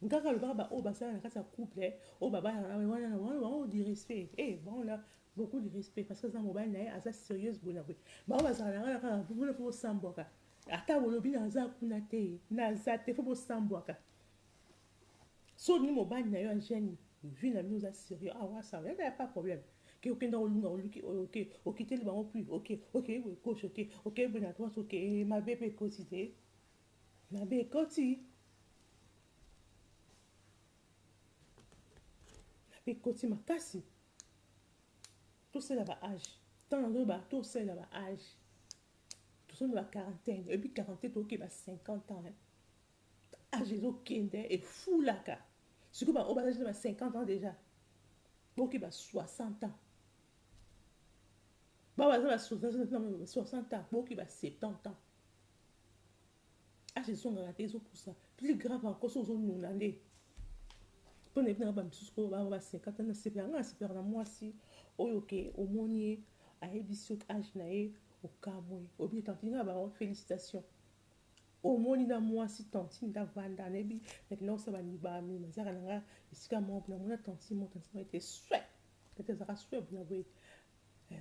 ngaka lobaka baoyo basala na kati ya couple oyo babana wana bango di respect bango na beaucoup de respect parce que eza mobali na ye aza sérieuse boye na boye bango bazala na kaka bino fo bosambwaka ata bolobi naza kuna te naza te fo bosambwaka so ni mobali na yo agene vi na bino oza sérieux wasala ya pas problème ke okenda olunga oluki okiteli bango plus okeye boye gauche okeye boye na droite mabe mpe ekoti te mabe ekoti ekoti makasi tosala ba âge ntango nazoyeba tosala ba âge tosala ba quarantaine epuis quarantaine tokeba 50 ans âge ezokende efulaka sikoyo baoyo bazaji na ba 50 ans déjà bokeba 60 ans babaza ba 60 ans bokeba 70 ans âge ezongaka te ezopusa plus grave encore so ozonuna nde mpona ebi nanga bamisusu oyo baba ba 50 ans nasepelanga nasepelaka na mwasi oyo ke omoni ye ayebisi yo âge na ye okamwe obi tantinga bango félicitation omoni na mwasi tantine ndavanda nayebi nakenda kosala bandibami mazaka nanga esika moko namona tantine ete swe tete ezaka swe bona boye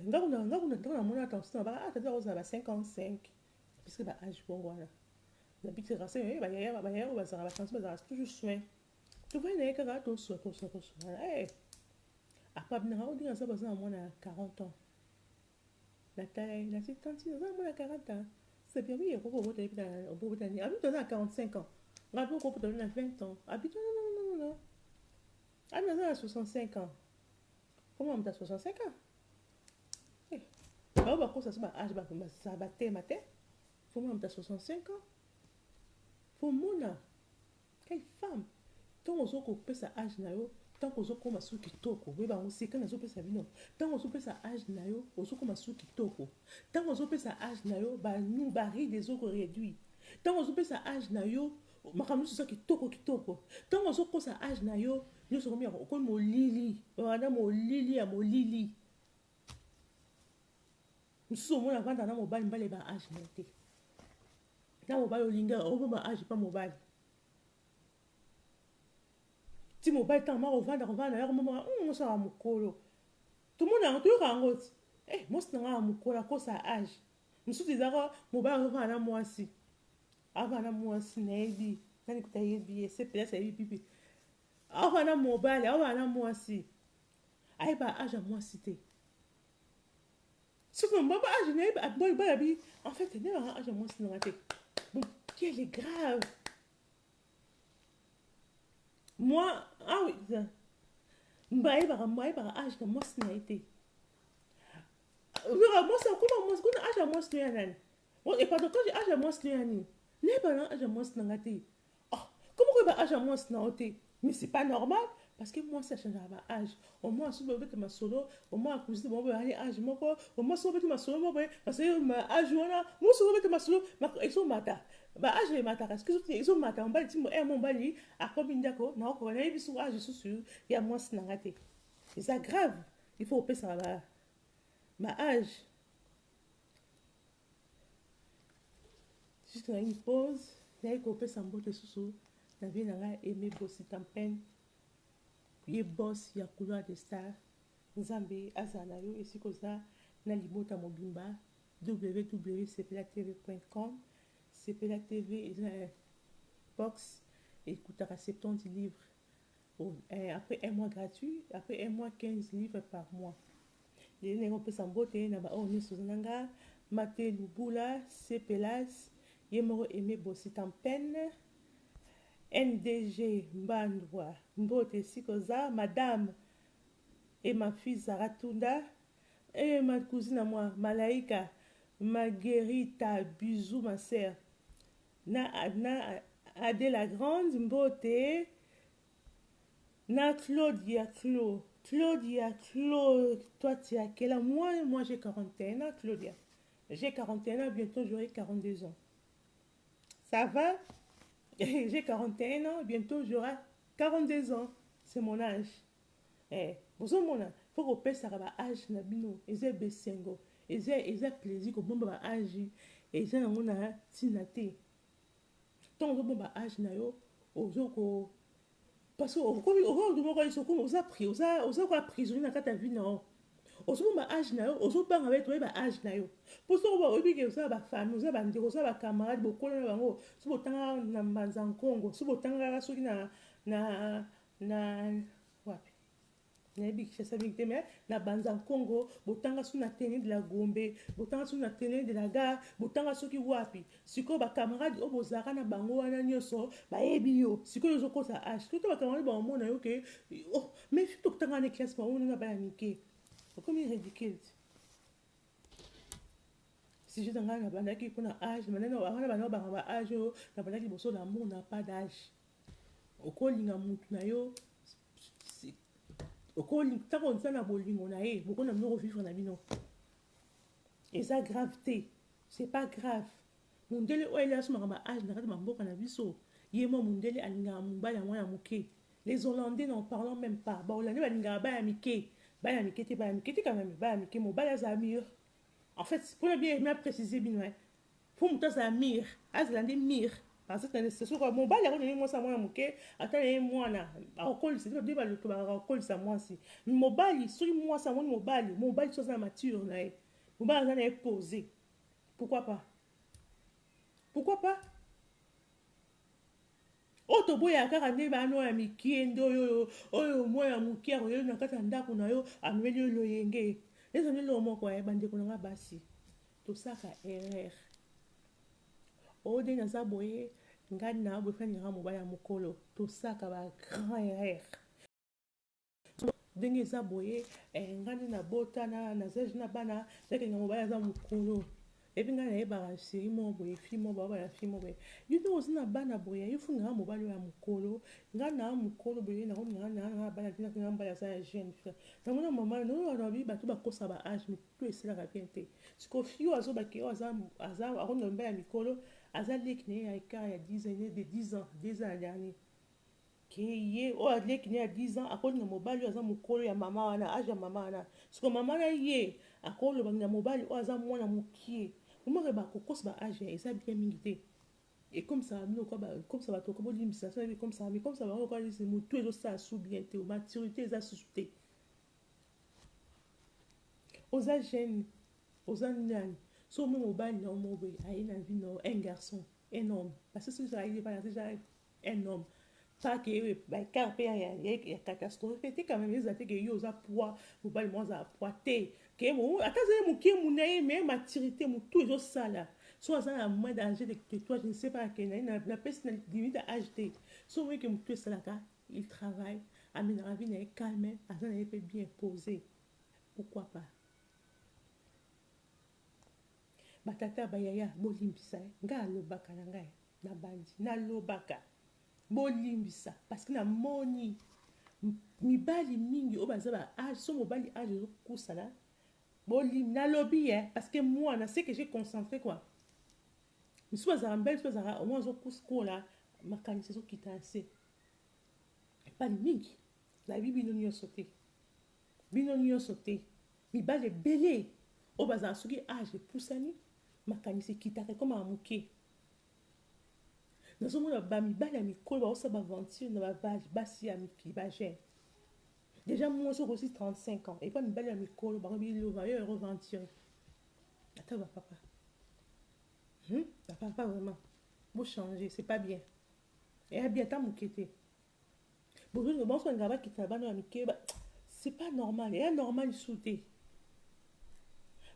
ngakuna namona tantine nabaka tete akozala ba 55 puisque ba âge bongo wana nabitika se bayaya oyo bazala batantine bazala toujours soin tovoye na ye kaka toswa apa binanga odinga aza baza na mwana ya 40 ans natala ye nasi tantine aza na mwana ya 40 ans c'est bien oui obotani abito aza na 45 ans ngapi okopota na 20 ans abito non abi aza na 65 ans comment moto ya 65 ans bao bakosa so ba âge batema te fomona moto ya 65 ans fomona quelle femme ntango ozokopesa âge na yo ntango ozokoma su kitoko oyebi bango sika nazopesa bino ntango ozopesa âge na yo ozokoma su kitoko ntango ozopesa âge na yo baride ezokoréduire ntango ozopesa âge na yo makambo nyonso eza kitoko ntango ozokosa âge na yo nyonso komi okomi molili wana molili ya molili mosusu omona vanda na mobali mbala ba âge na yo te na mobali olinga oboma âge pa mobali ti mobali ntango moko ovanda yako momaka mosaka mokolo tomonaka toyoka yango ti mosi na ngaka mokolo akosa âge mosusu ezaka mobali azovanda na mwasi avanda na mwasi nayebi nani kuta yebi ese place ayebi pipi avanda na mobali avanda na mwasi ayeba âge ya mwasi te soki mbaba âge nayebi bayabi en fait nayebaka âge ya mwasi nanga te bon quel est grave moi oui mbayebaka âge na mwasi na ye te mwasi akoma mwasi kuna âge ya mwasi no ya nani epardon quand âge ya mwasi no ya nini nayeba na âge ya mwasi nanga te comment koyeba âge ya mwasi na yo te mais c'est pas normal parce que mwasi achangeaka ba âge omoi asubi obeta masolo omoi akusini bango boyani âge moko omoi soki obeti masolo moko boye parce que âge wana mosi obeta masolo ezomata ba âge emataka soki ezomata mobali ti mobali akomi ndako naokoba nayebi so âge susu ya mwasi nanga te eza grave il faut opesaka ba âge juste na une pause naye kopesa mbote susu na vie nanga Aimé Bossy Tampene ye boss ya couloir de star nzambe azala na yo esika oza na libota mobimba www.sepelatv.com Sepela TV eza box ekutaka 70 livres après un mois gratuit après un mois 15 livres par mois lelo ndenge opesa mbote na baoyo nyonso oza nanga Mate Lubula Sepelas ye moko Aimé Bossy Tampene NDG Mbandwa mbote esika oza madame et ma fille Zaratunda et ma cousine à moi Malaika Marguerita bisous ma sœur na Adé la grande mbote na Claudia toi tu as quel âge? Moi j'ai 41 ans Claudia j'ai 41 ans bientôt j'aurai 42 ans ça va. J'ai 41 ans, bientôt j'aurai 42 ans. C'est mon âge. Vous avez mon âge. faut que pesa ba âge na bino eza besengo eza plaisir ko bomba ba âge eza nango na tina te tant que bomba âge na yo ozoko parce que okoki moko yeso ko oza pris oza ko prisonnier na kata vie na yo ozobomba âge na yo ozobanga bete oyeba âge na yo mpo soko oyebike oza bafamille oza bandeko oza bacamarade bokolo na bango so botanga na mbanza nkongo so botangaka soki na wapi nayebi kishasa mingi te mais na banza nkongo botanga soki na tene de la gombe botanga soki na tene de la gare botanga soki wapi sikoyo bacamarade oyo bozalaka na bango wana nyonso bayebi yo sikoyo ozokosa âge sikoyo to bacamarade bamona yo ke mais fi tokotanga na classe bango nanga bana mike okomi ridicule si je t'engage na bandaki mpona âge maintenant wana bana banga ba âge oyo na bandaki liboso l'amour n'a pas d'âge okolinga mutu na yo ntango oza na bolingo na ye bokona bino kovivre na bino eza grave te c'est pas grave mundele oyo ele asomaka ba âge na kati bamboka na biso ye mwa mundele alingaka mobali ya mwana moke les hollandais n'en parlons même pas bahollandais balingaka baya mike te quand même baya mike mobali azala mire en fait mpona bien préciser bino po moto azala mire azala nde mire parce que c'est sûr que mobali yango nini mwasi ya mwana moke ata na ye mwana akokolisa nde baloto bakakolisa mwasi mobali soki mwasi amoni mobali so aza na mature na ye mobali aza na ye posé pourquoi pas oyo toboya kaka nde bana oyo ya mikie nde oyo mwana moke akoyeli na kati ya ndako na yo ameli oyo loyenge eza nde loo moko bandeko nanga basi tosaka erreur oyo nde naza boye ngai na boyefandinga mobali ya mokolo tosaka bagrand erreur ndenge eza boye ngai nde nabotana nazage na bana nakenga mobali aza mokolo epi ngai nayebaka série moko boye fi mo babana fi mo boye yo nde oza na bana boye yofundinga mobali oyo ya mokolo ngai na mokolo boye nakoninga bana te nakenga mobali aza ya jeune namona mama nabi bato bakosa ba âge mitu esalaka bien te siko fi oyo azobaki oyo akoninga mobali ya mikolo aza leki na ye ya ekart ya 10 ans ya dernier ke ye oyo aleki na ye ya 10 ans akolinga mobali oyo aza mokolo ya mama wana age ya mama wana siko mama na ye akoloba na mobali oyo aza mwana mokie omaka bakokosa ba age eza bien mingi te ekomisa bino komisa bato okobolimbisa so ekomisa bango okalisi motu ezosala su bien te maturité eza susu te oza jeune oza nani so omo mobali na omo boye aye na vie na un garçon un homme parce que soki aye pas déjà un homme pas que baekart mpe ya catastrophe te quand même eza te ke yo oza poids mobali mo azala poids te ke ata azali moke muna ye mais maturité motu ezosala so aza na moins d'âge de toi je ne sais pas akende na pesi na limite ya âge te so omoyi ke motu esalaka il travaille amenaka vie na ye calme aza na ye mpe bien posé pourquoi pas batata bayaya bolimbisa ngai alobaka na ngai na bandi nalobaka bolimbisa parce que namoni mibali mingi oyo baza ba age so mobali age ezokusana nalobi parce que moi na ce que j'ai concentré quoi misu bazala mbele misu bazala omoi azokuskola makanisi ezokita na se mibali mingi nayebi bino nyonso te mibali ebele oyo bazala soki age epusani makanisi ekitaka ekomaka moke nazomona bamibali ya mikolo baosala baventure na basi ya mikili bagene déjà mwasi okosi 35 ans epa mibali ya mikolo bango bilova yo eroventure ata bapapa bapapa vraiment bochanger c'est pas bien eya bien ata moke te bonsoengaka bakitana bana ya mike c'est pas normal eya normal lisu te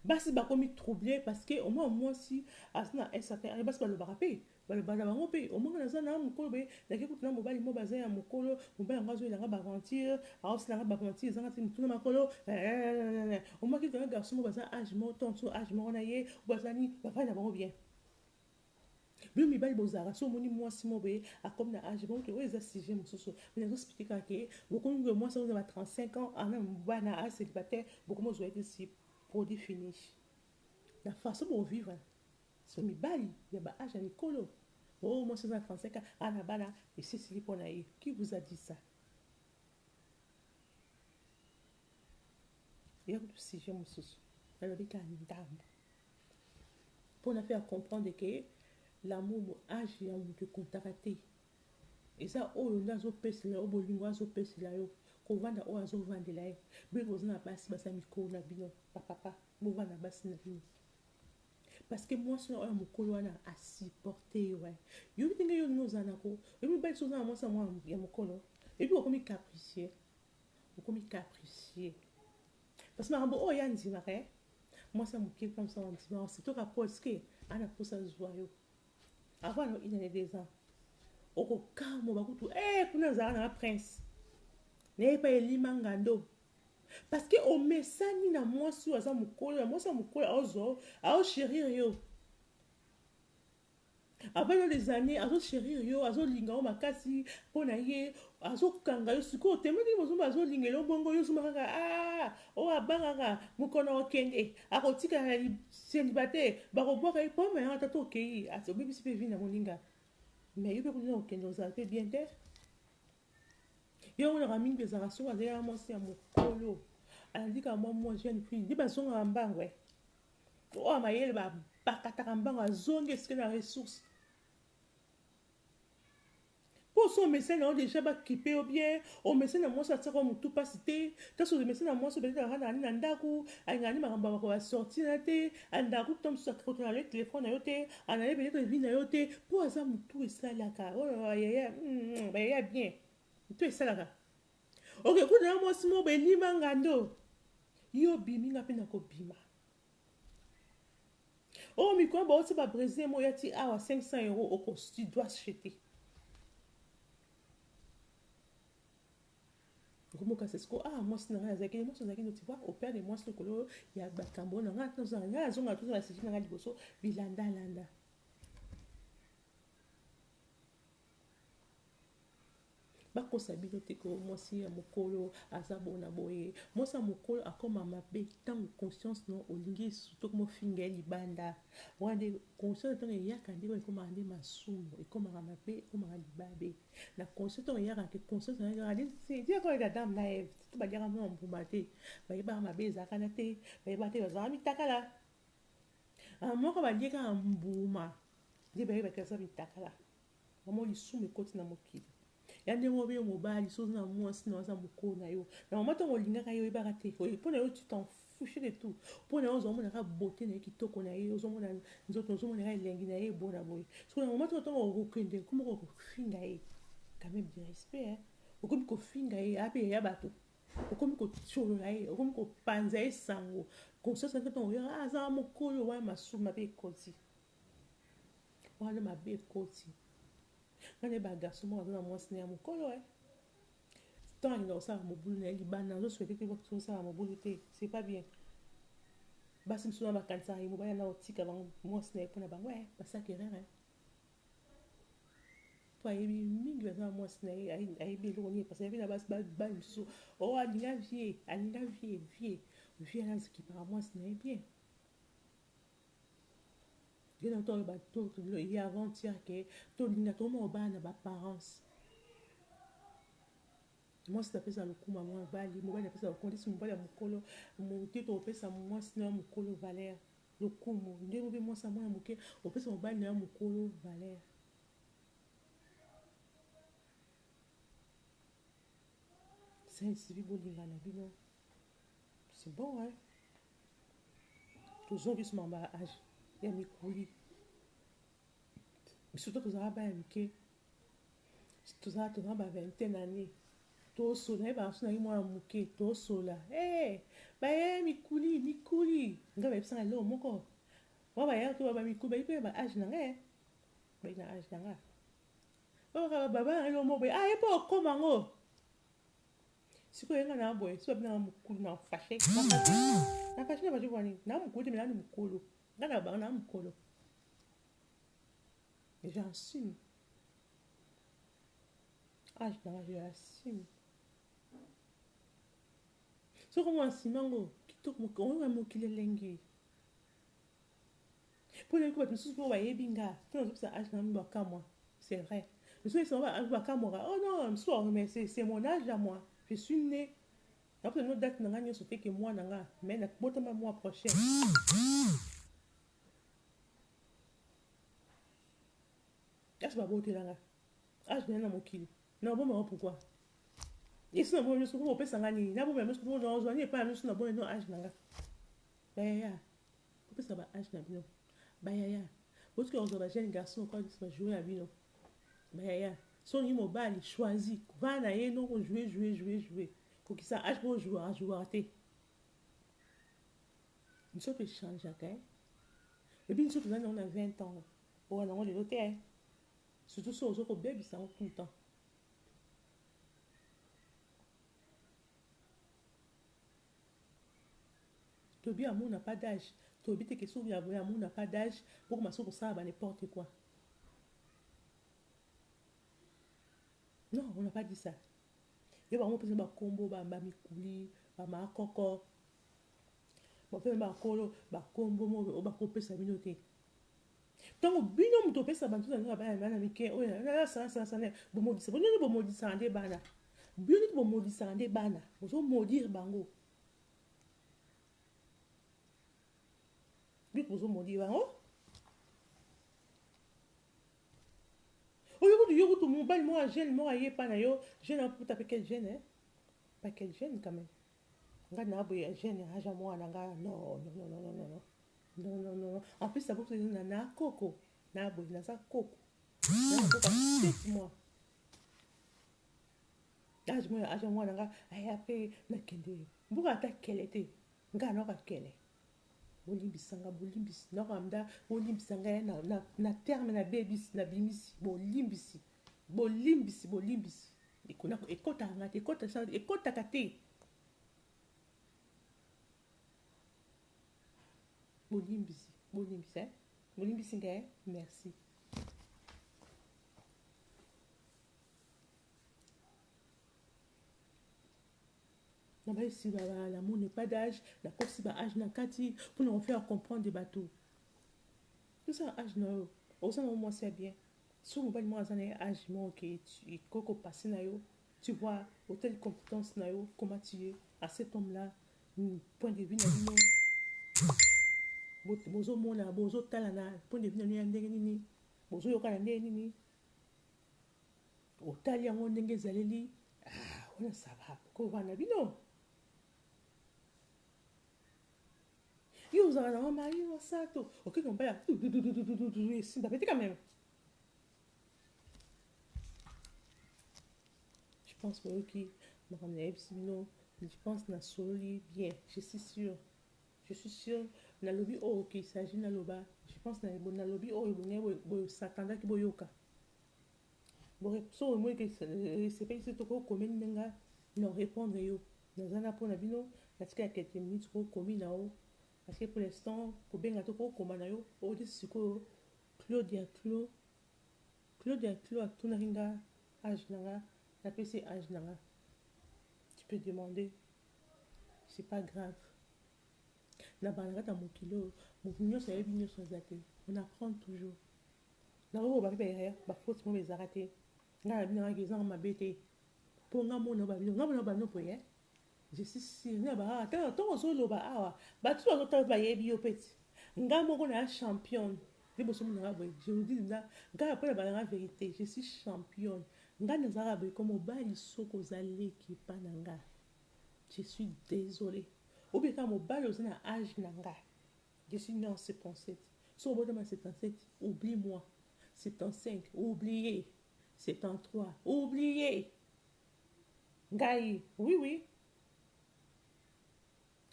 basi bakomi troublé parce que au moins mwasi aza na un certain basi balobaka mpe balobaka bango mpe omoko naza na mokolo boye nake kutuna mobali mo baza ya mokolo mobali yango azoyelanga baventure aosilanga baventure ezanga ti motuna makolo omaki tanga garçon mo baza age moko tonso age moko na ye bazani bafai na bango bien bino mibali bozalaka so omoni mwasi mo boye akomi na age bonke oyo eza sujet mosusu mais nazospike kaka ke bokomi mwasi oza ba 35 ans ana mobali na age célibataire bokomi ozwa ete si produit fini la façon pour vivre so mibali ya ba age ya mikolo oh moi c'est 35 ans ana bana et c'est pour naïe qui vous a dit ça Il y a un sujet, mon souci. Alors, il y a une dame. Pour nous faire comprendre que l'amour, âge, il y a un contacté. Et ça, on a zo pesi là, on bolingo zo pesi là yo. Ko vanda o azo vande là. Bi ko na basi basa miko na bino. Papa, mo vanda basi na bino. Parce que moi so o mukolo wana a supporter ouais. Yo tinga yo no zanako. E mi ba so na moi sa moi ya mukolo. Et puis on comme capricieux. On comme capricieux. Parce que mambo o ya ndima ke. Moi ça muké comme ça on dit c'est tout rapport que ana pour ça joyeux. Avant il y a des ans. Okokamo bakutu kuna zala na prince ne pa elimanga ndo parce que o mesani na mwasi aza mukolo mwasi mukolo azo chérir yo avant les années azo chérir yo azo linga o makasi pona ye azo kanga yo siko temeli bozomba azo linga lo bongo yo sumaka o abanga mukona okende akotika célibataire bakobwaka po mais ata to kei azo bibisi pe vina moninga. Mais il peut nous dire que nous avons bien fait. Il y a une ramine de Zarasso, elle a moi c'est mon colo. Elle dit qu'à moi j'ai une fille. Dit bah son en bas ouais. Oh ma yelle bah bakataramba à zone est-ce que la ressource. Pour son mécène on déjà pas équipé ou bien au mécène moi ça tire comme tout pas cité. Tant sur le mécène moi sur peut-être rana ni nandaku, angani maramba va sortir na te, andaku tom sur contre le téléphone na yote, anale peut-être vie na yote pour ça tout et ça là ka. Oh ya bah ya bien. Tout et ça là. OK, ko na moi si mo be limanga ndo. Yo bimi ngapi na ko bima. Oh mi ko ba o ti ba Brésil mo ya ti awa 500 € au cost tu dois acheter. C'est ce que moi c'est dans la zaki moi c'est zaki tu vois au père de moi c'est que il y a bakambo na ngata za nga zonga tout la sisi na liboso bilanda landa. Bakosabilo te ko mwasi ya mokolo aza bona boye mwasi ya mokolo akoma mabe ntango conscience no olingi surtout mo finga libanda wande conscience ntango eyaka nde ekoma nde masumu ekomaka mabe ekomaka libabe na conscience ntango eyaka ke conscience na dia ko eda dame na Eve to badiaka mwa mbuma te bayebaka mabe ezalaka na te bayebaka te bazalaka mitakala moko balieka mbuma nde bayebaka eza mitakala bamo lisumu ekoti na mokili ya ndenge obe mobali sozo na mwasi na aza mokolo na yo na mama ntango olingaka yo oyebaka te mpona yo tu t'en fiche de tout mpona yo ozomonaka beauté na ye kitoko na ye ozomona nzoto ozomonaka elengi na ye ebona boye soki na mama ntango okokende komoko kofinga ye quand même de respect okomi kofinga ye ape ya bato okomi kosolola ye okomi kopanza ye sango conscience na ntango oyoka aza mokolo wana masumu mabe ekoti wana mabe ekoti ngane ba garçon mo na mwasi na mokolo tant il a ça mobulu na libana zo souhaiter que votre ça mobulu te c'est pas bien basi msuna makanisa ye mobaya na otika ba mwasi na pona ba ouais ba ça que rien toi yebi mingi ba mwasi na ay bi lo ni parce que na bas ba msu oh alinga vie na ski par mwasi na bien bien entendu ba tout il y a avant-hier que tout linga tout mo ba na ba parents moi c'est apesa lokuma mwa bali mobali apesa lokondisi mobali ya mokolo motito opesa mwasi na mokolo valeur lokumu nde mobe mwasi mwana moke opesa mobali na mokolo valeur c'est un civil bolinga na bino c'est bon tozongi so mamba âge ya mikuli surtout tozala ba ya mike tozala ba vingtaine d'années tosola ye baso na ye mwana moke tosola baye mikuli nga bayebisanga lelo moko ba baya to ba mikuli bayi mpe ba age na nga bayi na age na nga baba lelo moko boye ye mpe okoma ngo sikoyo yenga na boye so babinanga mokulu na fashe na fashe na bato wani na mokulu te melani mokolo nga na banga na mokolo j'assume age na nga j'assume soki mwa simango kitoko oyo mokili elengi mpona yeko bato mosusu mpo bayebi nga mpona ozopesa age na mi bakamwa c'est vrai mosusu esanga bakamwaka oh non mosusu mais c'est mon âge à moi je suis né Après, nous date, nous avons fait que moi, mais nous avons un mois prochain. Est-ce que vous avez là? Ah, je viens dans mon kilo. Non, bon, pourquoi? Et si vous avez un peu de temps, vous avez un peu de temps, vous avez pas un peu de temps, vous avez un peu de temps. Bah, ya. Vous pouvez savoir âge n'a bien. Bah, ya. Parce que vous avez un jeune garçon, quand il va jouer à vie, bah, ya. Son numéro bas, il choisit. Va na ye, non, jouer. Pour qu'il sache pour jouer, jouer. Une sorte de change, ok? Et puis, une sorte de on a 20 ans. On a de l'hôtel. Surtout sur les autres bébés, ça tout le temps. Tobi amour n'a pas d'âge. Tobi te question de amour n'a pas d'âge pour ma soeur ça n'importe quoi. Non, on n'a pas dit ça. Il y a vraiment un combo, bah mikuli, bah koko, bah kolo, bah combo, bah coupé sa minoté. Donc, binom to pesa bantu na ba na mike, oh na ça, bon modi, c'est bon bon modi ça ande bana. Bioni bon modi ça ande bana. Ozo modir bango. Bi ozo modir bango. Yo to mon bal moi jeune moi aye pa na yo, jeune un peu taper quel jeune hein? Pas quel jeune quand même. Nga na boya jeune haja moi na nga non. Non. En plus ça vous na coco. Na boy na ça coco. Na coco 7 mois. Âge moi na nga ay après na kende. Buka ta quelle était? Nga na ka quelle? Bolimbisanga nokamda bolimbisanga na terme na bebisi na bimisi bolimbisi ekona ekotaka nga te ekotaka te bolimbisi nga merci. Si l'amour n'est pas d'âge, la cause si âge n'a qu'à dire pour nous faire comprendre des bateaux. Tout ça, âge n'a au sein de moi, c'est bien. Si on va moi, âge, tu passes, tu vois, telle compétence, comment tu es à cet homme-là, point de vue, bozo mona, bozo talana, point de vue, nini, bozo yoka nini, otali yango ndenge ezaleli, wana ça va, ko wana bino. Yo, vous avez un mari, ça, tout. Ok, on va c'est pas quand même. Je pense que, ok, je pense que Nasoli, bien, je suis sûre. Na lobby, oh, ok, il s'agit de loba. Je pense que na lobby, oh, il s'attendait que boyoka. Bon, so, moi, que c'est pas ici, toko, comme nenga, non, répondre, yo. Dans un apport, nabino, parce qu'il y a quelques minutes, toko, comme nao. Parce que pour l'instant, pour bien gâteau, comme nayo, oh, dis, c'est quoi, Claudia a tout naringa, âge nanga, la PC âge nanga. Tu peux demander, c'est pas grave. Na bananga ta mokilo, mokunyo sa yebi nyo sa zate. On apprend toujours. Na robo ba pe ba faute mo bezarate. Na bi na ngeza ma bete. Po nga mo na ba bi nga mo na ba no po ye. Je suis sûr na ba ta to so lo ba awa. Ba tu so ta ba yebi yo peti. Nga mo ko na champion. Je vous dis là, gars après la vérité, je suis championne. Nga nazara be comme bali soko zale ki pananga. Je suis désolée. Ou bien quand mon bal aux âge nanga. Je suis né en 77. Si au bout de ma 77, oublie-moi. 75, oubliez. 73, oubliez. Gaï, oui.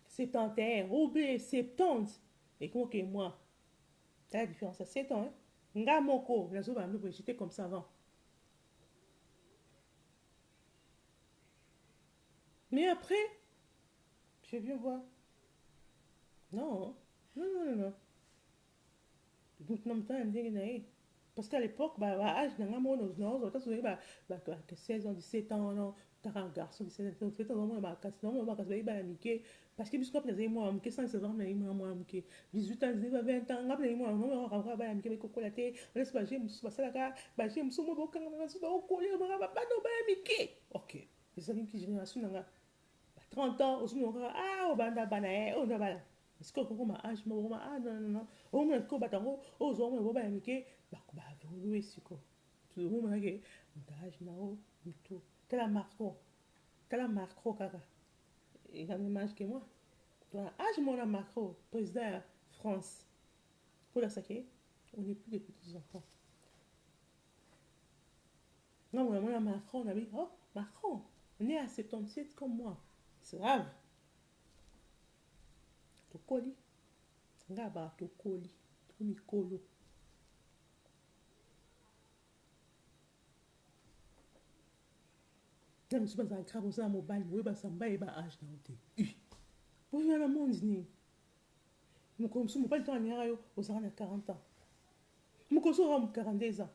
71, oubliez. 70. Et comment que moi? T'as la différence à 7 ans, hein? Nga moko, j'étais comme ça avant. Mais après, je viens voir. Non. Parce qu'à l'époque, âge, que 16 ans, 17 ans, non, t'as un garçon de 17 ans, 17 ans, parce que biscuit, moi, je suis moi, 18 ans, 20 ans, ok, les amis qui génération, 30 ans, aussi, ah, banda, bana, oh, bana. Est-ce que vous m'avez âge, ah, non, non, non. Oh, mon ko batango, oh, zo, mon boba, mike, bah, oui, c'est quoi. Tout le monde a dit, âge, non, tout. T'as la macro, kaka. Il a le même âge que moi. Âge, mon macro, président de France. Pour la saké, on n'est plus des petits enfants. Non, vraiment, la Macron, on a dit, oh, Macron, né à 77 comme moi. C'est grave. Tokoli. Ngaba, tokoli. Tomikolo. Non, mais c'est pas un grave, on s'est à mobile, oui, bah, ça m'a pas âge, non, t'es. Pour venir à la monde, ni. Mon comme ça, mon pas le temps à venir, on s'en a 40 ans. Mon comme ça, on a 42 ans.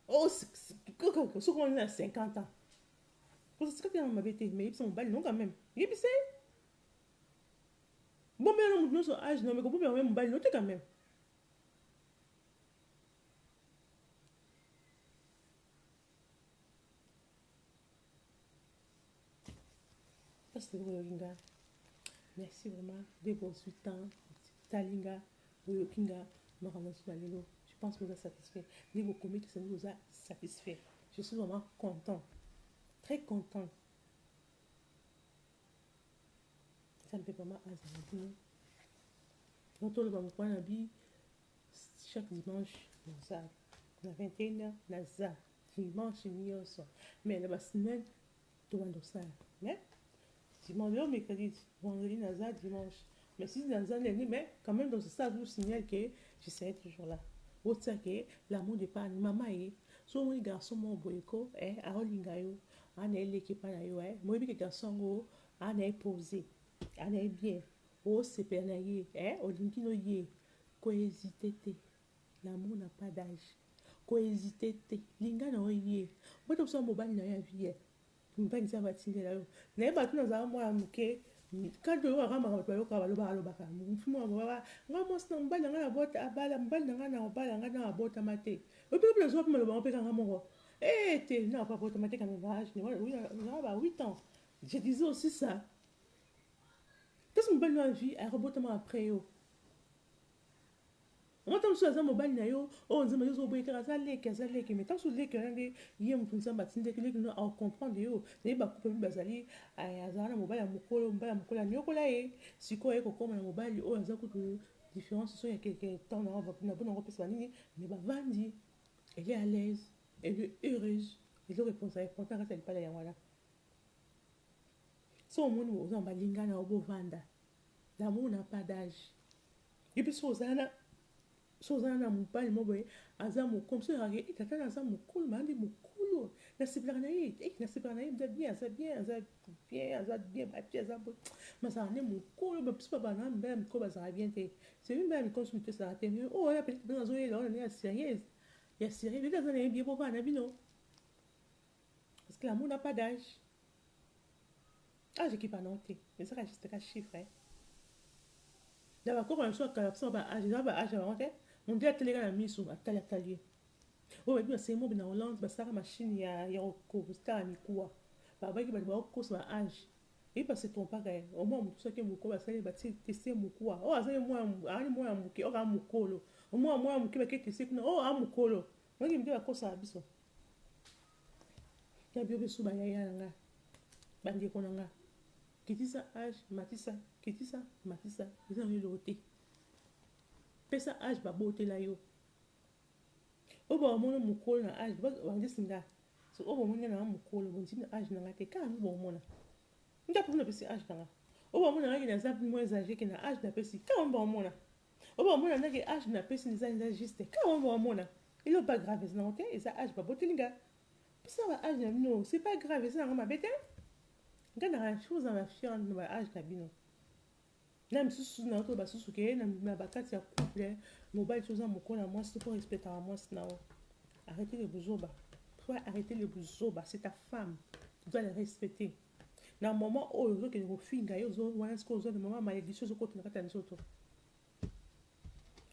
Oh, c'est qu'on a 50 ans. Parce que c'est quand on m'avait été, mais ils sont balles, non, quand même. Et puis c'est. Bon, mais non, non, son âge, non, mais comment on même balle, non, quand même. Parce que Royokinga, merci vraiment de vos 8 ans. Talinga, Royokinga, Maranasmalelo. Je pense que vous êtes satisfait. De vos comités, ça nous a satisfait. Je suis vraiment content. Très content. Ça me fait vraiment azar. Quand on va me prendre un billet, chaque dimanche, on a 21h, on a dimanche, on a mais la semaine, tout le monde a mais dimanche, mercredi, vendredi, on a dimanche. Mais si dans un année, mais quand même, dans ce stade, je vous signale que je serai toujours là. Autre que l'amour de pas maman est. So mon garçon mon boyko, a rolingayo, on est l'équipe à la moi que garçon go, on est posé, on est bien. Oh c'est pernaye, olinkino ye, cohésité. L'amour n'a pas d'âge. Cohésité, linga na oye. Moi tout ça mobile na ya vie. Mobile ça va tirer là. N'est pas tout dans un mois muke. Quand tu vas ramener tu vas pas le bar le bar. Mfuma moi moi c'est un bal dans la boîte à bal bal dans la bal dans la boîte à maté. Et puis le soir me le bon pe quand moi. Eh t'es non pas boîte à maté quand même âge. Oui, on a 8 ans. Je disais aussi ça. Qu'est-ce que mobile dans la vie à rebotement après yo. On t'a sur un mobile na yo on dit mais yo boy ka ça leke mais tant sur leke ndé yem funsa batinde que leke no a comprendre yo ne ba couper bazali aya za na mobile ya mukolo nyokola e siko e ko koma na mobile o za ku différence so ya quelque temps na va na bona repesa nini mais ba vandi elle est à l'aise elle est heureuse et le réponse est pourtant quand elle parle ya wala so mon wo za ba lingana obo vanda l'amour n'a pas d'âge et puis so zana sozana mobali moboye aza comme ça rage tata aza mokolo mandi mokolo nasepelaka na ye nasepelaka na ye aza bien bapie aza bo mazala nde mokolo bapiso babana mbela mikolo bazala bien te sebi mbela mikolo so mito ezala te mais oyo wana peut-être bino azoyela wana ne ya sérieuse peut-être aza na ye bien po bana bino parce que l'amour n'a pas d'âge âge ekipa non te ezaka juste ka chiffre da bakoko na biso bakala biso baage eza baage ya bango te mondi ateleka na miso atali ye oyo bayebi baseye mobi na hollande basalaka mashine ya kokostala mikuwa babaki bato bakokosa baage eyi base trompaka ye omwa motu soki mokolo basali batie tese mokuwa oyo azali ali mwana moke oyo aa mokolo omwa mwana moke bake tese kuna oyo aa mokolo oki mpe bakosala biso ya bio beso bayaya na nga bandeko na nga kitisa age matisa kitisa matisa eza na eloko te pesa age babotela yo oyo bamona mokolo na age bandisinga so oyo bamona na mokolo bondimi na age na nga te kaka mi bomona nda mpona pesi age na nga oyo bamona ngaki naza mo exagé ke na age na pesi kaka mi bomona oyo bamona ndaki age na pesi eza juste kaka mi bomona elo pas grave eza nango te eza age baboteli nga pesa ba age na bino c'est pas grave eza nango mabe te nga na chose na bafiere na ba age na bino na misusu na oyo basusu ke na bakati ya couple mobali toza mokolo na mwasi po respectaka mwasi na yo arrêtez le buzoba arrêtez le buzoba c'est ta femme tu dois la respecter na moment oyo ozokende kofinga yo wana sikoyo oza na mama malédiction ozokota na kati ya nzoto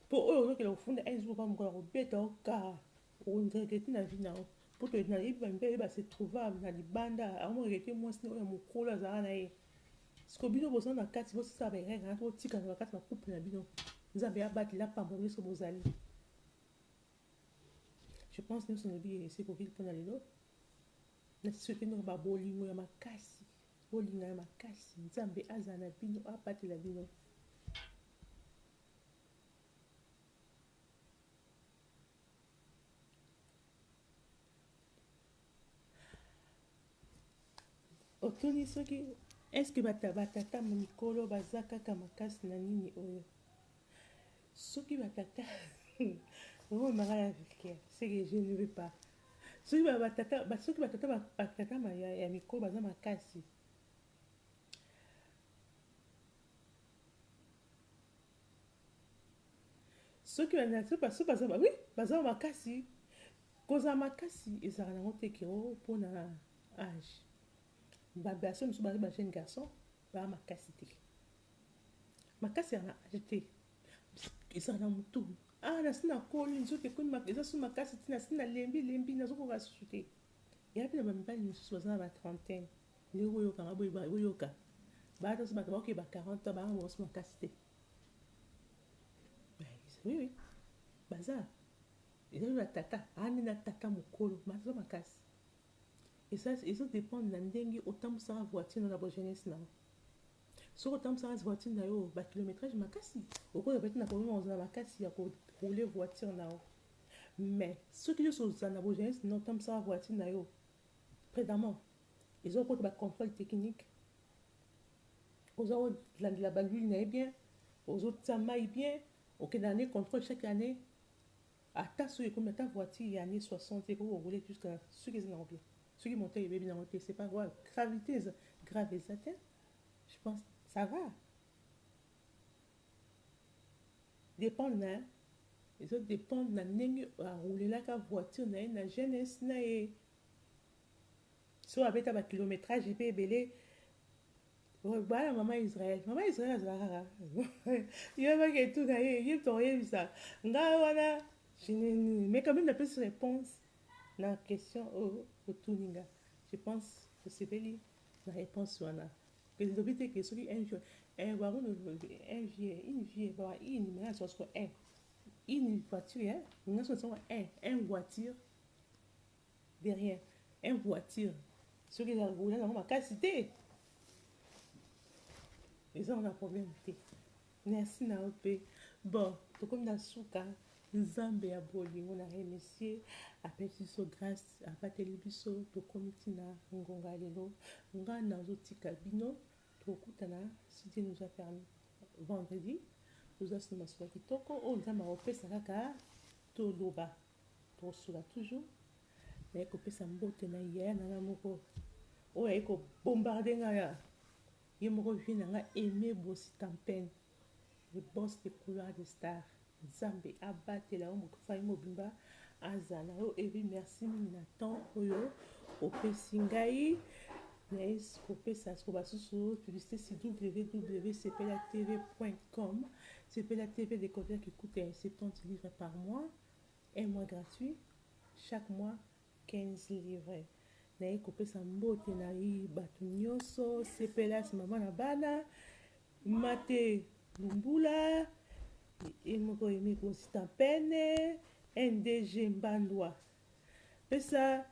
mpo oyo ozokende kofunda ezoba mokolo kobeta okara ondrete na vi na yo pour que na se trouvable na libanda amo rete moi sino ya mokolo azala na ye siko bino boza na kati bosisa berega to tika na kati na couple na bino nzambe abatela pamba biso bozali. Je pense que nous sommes bien ici pour vivre pendant les lots. Nous souhaitons que bolingo ya makasi, bolingo ya makasi, nzambe azana bino abatela bino. Otuni soki est-ce que batata mikolo baza kaka makasi na nini oyo soki batata oh magala vike c'est que je ne veux pas soki batata ya mikolo baza makasi soki baza oui baza makasi koza makasi ezala nango te kero mpona age baberso mosusu baza bajeune garçon baa makasi te makasi yana age te ezala na motu nasi nakoli nzoto ekoli eza so makasi te nasi nalembi nazokoka susu te eya mpe na bamibali mosusu baza na batrentaine ndenge oyokanga boyoka baata so bato baoke ba 40 ans baa mosu makasi te oui baza ezali batata ane na tata mokolo baza makasi eza dépendre na ndenge otambusaka voiture na bojeunesse na yo soki otambusaka voiture na yo bakilométrage makasi okoyo pete na problème ozala makasi ya koroule voiture na yo mais soki nyonso ozala na bojeunesse na otambusaka voiture na yo prédemment ezokota bacontrôle technique oza olandela baluli na ye bien ozotia mai bien okenda année contrôle chaque année ata soki ekomi ata voiture ya année 60 ekoki koroule jusqu'à soki eza nango bien soki moteur ebebi nango te c'est pas grave gravité grave eza te je pense ça va dépendre na ezo dépendre na ndenge arulelaka voiture na ye na jeunesse na ye so abeta bakilométrage mpe ebele bana mama Israël azalaka kaka yebaki etu na ye ye toyebisa ngai wana mais quand même napesi réponse na question otuninga je pense osepeli na réponse wana elobi te ke soki une voiture nga so sango un voiture derrière un voiture soki ezala nango makasi te eza na problème te merci na yo mpe bon tokomi na suka nzambe ya bolingo na remercier apesi biso grâce abateli biso tokomi ntina ngonga lelo nga nazotika bino tokutana si Dieu nous a permis vendredi tozasima suka kitoko oyo nzambe akopesa kaka toloba tokosola toujours naye kopesa mbote na yaya nanga moko oyo aye kobombarde ngai ye moko vie na nga aimé bosi tampene le boss de couloir de star nzambe abatela yo mokufai mobimba azala yo ebi merci mingi na temps oyo opesi ngai naye kopesa siko basusu publicité si www.sepelatv.com Sepela TV découvert qui coûte 70 livres par mois, un mois gratuit, chaque mois 15 livres. Naye kopesa mbote na yi batu nyonso sepela mama na bana mate lumbula emoko emi kosita pene NDG Mbandwa pesa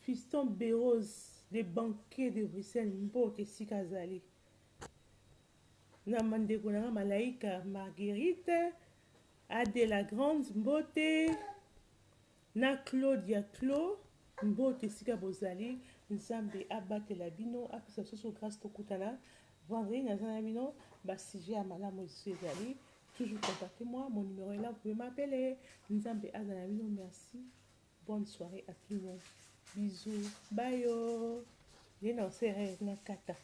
Fiston Béros des banquiers de Bruxelles mbote esika azali na mandeko na Malaika Marguerite Ade la Grande mbote na Claudia Claude mbote esika bozali nzambe abatela bino apesa soso grâce tokutana vendredi naza na bino basujet ya malamu esu ezali toujours contactez-moi mon numéro est là vous pouvez m'appeler nzambe azala bino merci bonne soirée à tout le monde bisous bye yo ye na osere na kata